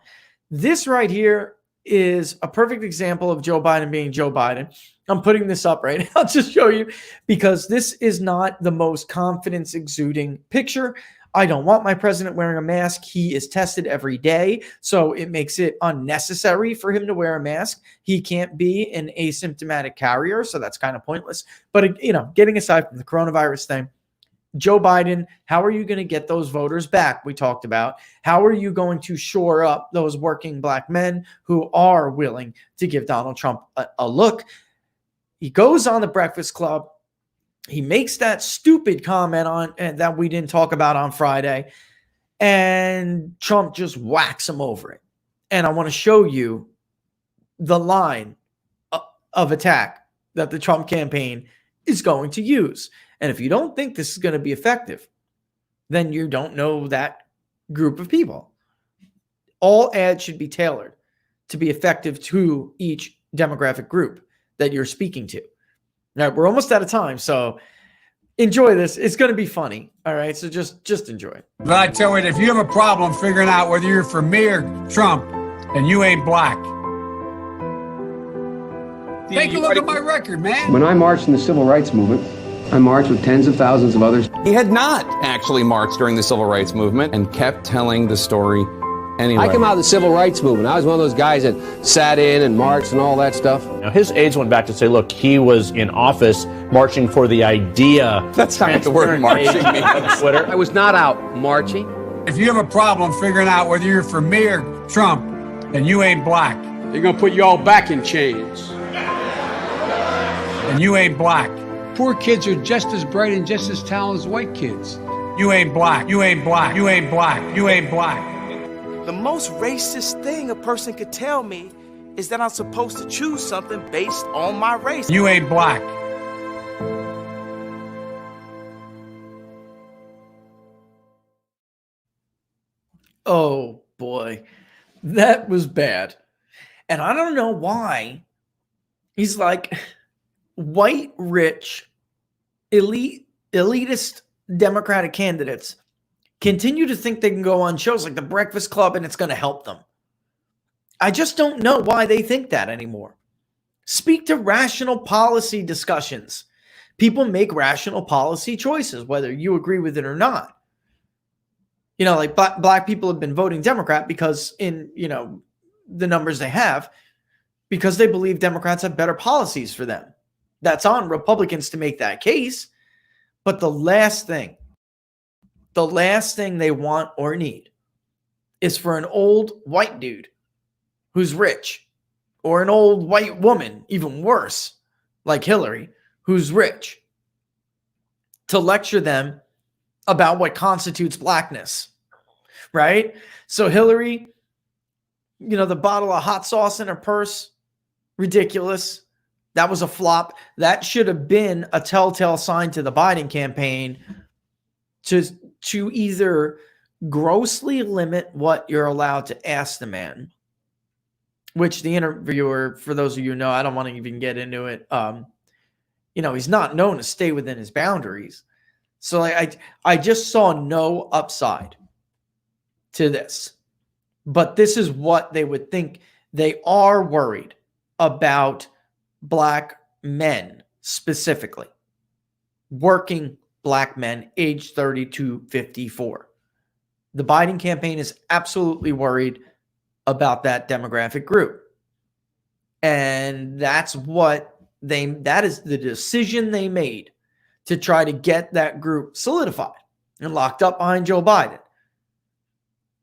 This right here is a perfect example of Joe Biden being Joe Biden. I'm putting this up right now to show you because this is not the most confidence exuding picture. I don't want my president wearing a mask. He is tested every day, so it makes it unnecessary for him to wear a mask. He can't be an asymptomatic carrier, so that's kind of pointless. But, getting aside from the coronavirus thing, Joe Biden, how are you going to get those voters back? We talked about how are you going to shore up those working black men who are willing to give Donald Trump a look. He goes on the Breakfast Club. He makes that stupid comment on and that we didn't talk about on Friday, and Trump just whacks him over it. And I want to show you the line of attack that the Trump campaign is going to use. And if you don't think this is going to be effective, then you don't know that group of people. All ads should be tailored to be effective to each demographic group that you're speaking to. All right, we're almost out of time, so enjoy this. It's going to be funny. All right, so just enjoy it. But I tell you, if you have a problem figuring out whether you're for me or Trump, and you ain't black, take a look at my record, man. When I marched in the civil rights movement, I marched with tens of thousands of others. He had not actually marched during the civil rights movement and kept telling the story anyway. I came out of the civil rights movement. I was one of those guys that sat in and marched and all that stuff. Now, his aides went back to say, look, he was in office marching for the idea. That's not what the word marching means. Twitter. I was not out marching. If you have a problem figuring out whether you're for me or Trump, and you ain't black, they're going to put you all back in chains. and you ain't black, Poor kids are just as bright and just as talented as white kids. you ain't black, you ain't black, you ain't black, you ain't black. The most racist thing a person could tell me is that I'm supposed to choose something based on my race. You ain't black. Oh boy, that was bad. And I don't know why he's like white, rich, elitist Democratic candidates continue to think they can go on shows like the Breakfast Club and it's going to help them. I just don't know why they think that anymore. Speak to rational policy discussions. People make rational policy choices, whether you agree with it or not. You know, like black people have been voting Democrat because in, you know, the numbers they have, because they believe Democrats have better policies for them. That's on Republicans to make that case. But the last thing they want or need is for an old white dude who's rich, or an old white woman, even worse, like Hillary, who's rich, to lecture them about what constitutes blackness, right? So Hillary, you know, the bottle of hot sauce in her purse, ridiculous. That was a flop. That should have been a telltale sign to the Biden campaign to either grossly limit what you're allowed to ask the man, which the interviewer, for those of you who know, I don't want to even get into it. You know, he's not known to stay within his boundaries. So I just saw no upside to this. But this is what they would think. They are worried about black men specifically, working black men aged 30 to 54. The Biden campaign is absolutely worried about that demographic group. And that is the decision they made to try to get that group solidified and locked up behind Joe Biden.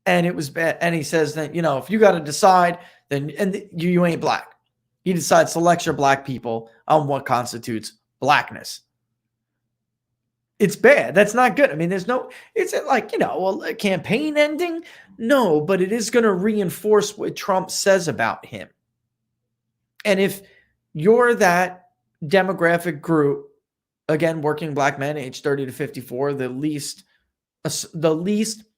And it was bad. And he says that, you know, if you got to decide, then you ain't black. He decides to lecture black people on what constitutes blackness. It's bad. That's not good. I mean, is it like, you know, a campaign ending? No, but it is going to reinforce what Trump says about him. And if you're that demographic group, again, working black men aged 30 to 54, the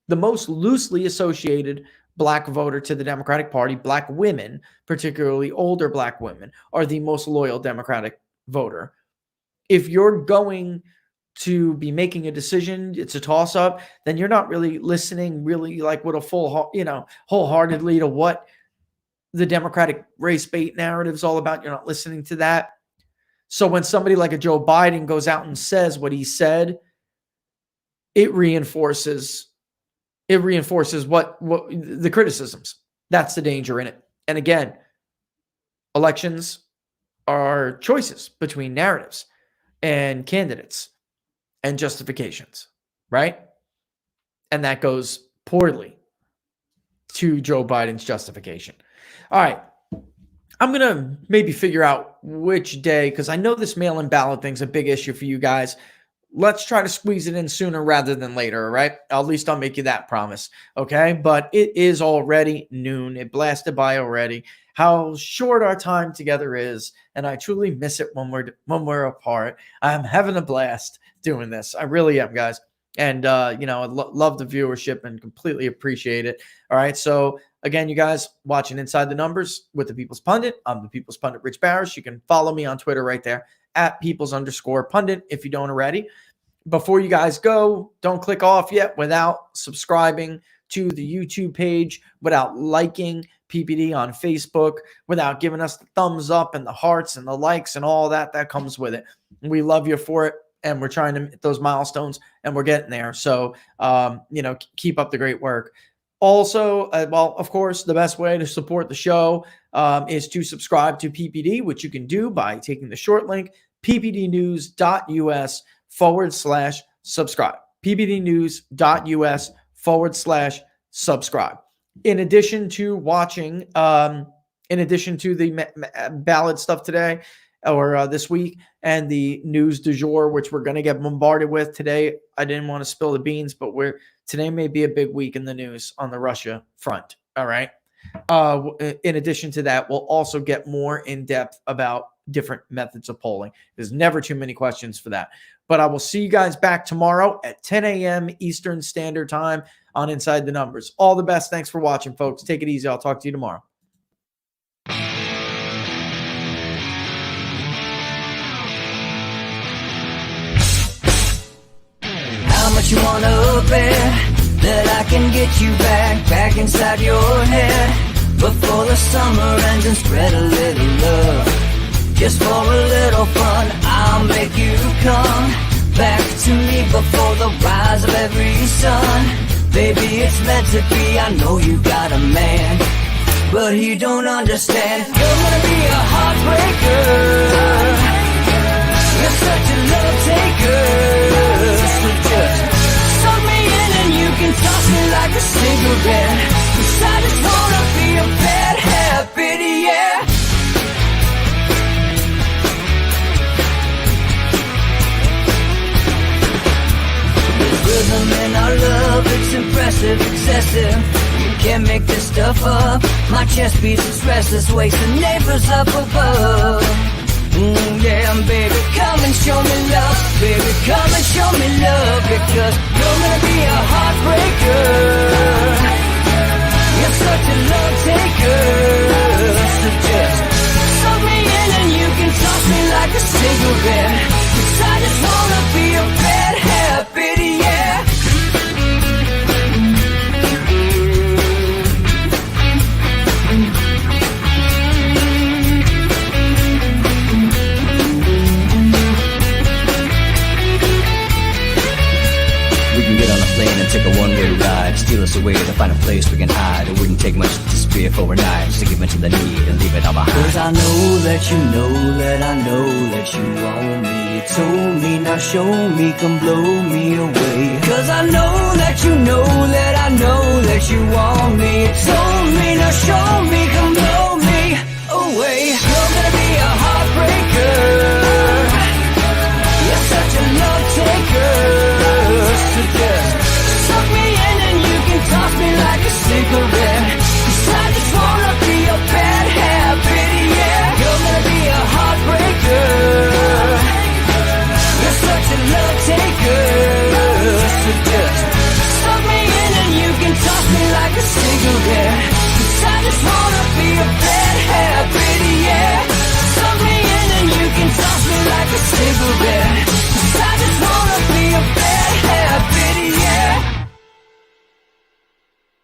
most loosely associated black voter to the Democratic Party, black women, particularly older black women, are the most loyal Democratic voter. If you're going to be making a decision, it's a toss-up, then you're not really listening really like with a wholeheartedly to what the Democratic race bait narrative is all about. You're not listening to that. So when somebody like a Joe Biden goes out and says what he said, it reinforces what the criticisms. That's the danger in it. And again, elections are choices between narratives and candidates. and justifications, right? And that goes poorly to Joe Biden's justification. All right. I'm going to maybe figure out which day, because I know this mail-in ballot thing's a big issue for you guys. Let's try to squeeze it in sooner rather than later, all right? At least I'll make you that promise, okay? But it is already noon. It blasted by already. How short our time together is, and I truly miss it when we're apart. I'm having a blast doing this. I really am, guys. And, I love the viewership and completely appreciate it. All right, so again, you guys watching Inside the Numbers with the People's Pundit. I'm the People's Pundit, Rich Barris. You can follow me on Twitter right there at Peoples_Pundit if you don't already. Before you guys go, don't click off yet without subscribing to the YouTube page, without liking PPD on Facebook, without giving us the thumbs up and the hearts and the likes and all that comes with it. We love you for it, and we're trying to hit those milestones, and we're getting there. So, keep up the great work. Also, of course, the best way to support the show is to subscribe to PPD, which you can do by taking the short link, ppdnews.us/subscribe. ppdnews.us/subscribe. In addition to watching, in addition to the ballot stuff today or this week and the news du jour, which we're going to get bombarded with today. I didn't want to spill the beans, but today may be a big week in the news on the Russia front. All right. In addition to that, we'll also get more in depth about different methods of polling. There's never too many questions for that. But I will see you guys back tomorrow at 10 a.m. Eastern Standard Time on Inside the Numbers. All the best. Thanks for watching, folks. Take it easy. I'll talk to you tomorrow. How much you wanna bet that I can get you back inside your head before the summer ends and spread a little love. Just for a little fun, I'll make you come back to me before the rise of every sun. Baby, it's meant to be, I know you got a man, but he don't understand. You're gonna be a heartbreaker. You're such a love taker. So just suck me in and you can toss me like a cigarette. 'Cause I just wanna be a bad habit, yeah. Rhythm in our love, it's impressive, excessive. You can't make this stuff up. My chest beats, it's restless, wakes the neighbors up above. Yeah, baby, come and show me love. Baby, come and show me love. Because you're gonna be a heartbreaker. You're such a love taker. So just suck me in and you can toss me like a cigarette. 'Cause I just wanna be a bad habit, yeah. Get on a plane and take a one-way ride. Steal us away to find a place we can hide. It wouldn't take much to disappear for a night. Just to give in to the need and leave it all behind. 'Cause I know that you know that I know that you want me. You told me, now show me, come blow me away. 'Cause I know that you know that I know that you want me. You told me, now show me, come blow me away. You're gonna be a heartbreaker. You're such a love taker. So just suck me in and you can toss me like a cigarette. 'Cause I just wanna be a bad habit, yeah. You're gonna be a heartbreaker. You're such a love taker. So just suck me in and you can toss me like a cigarette. 'Cause I just wanna be a bad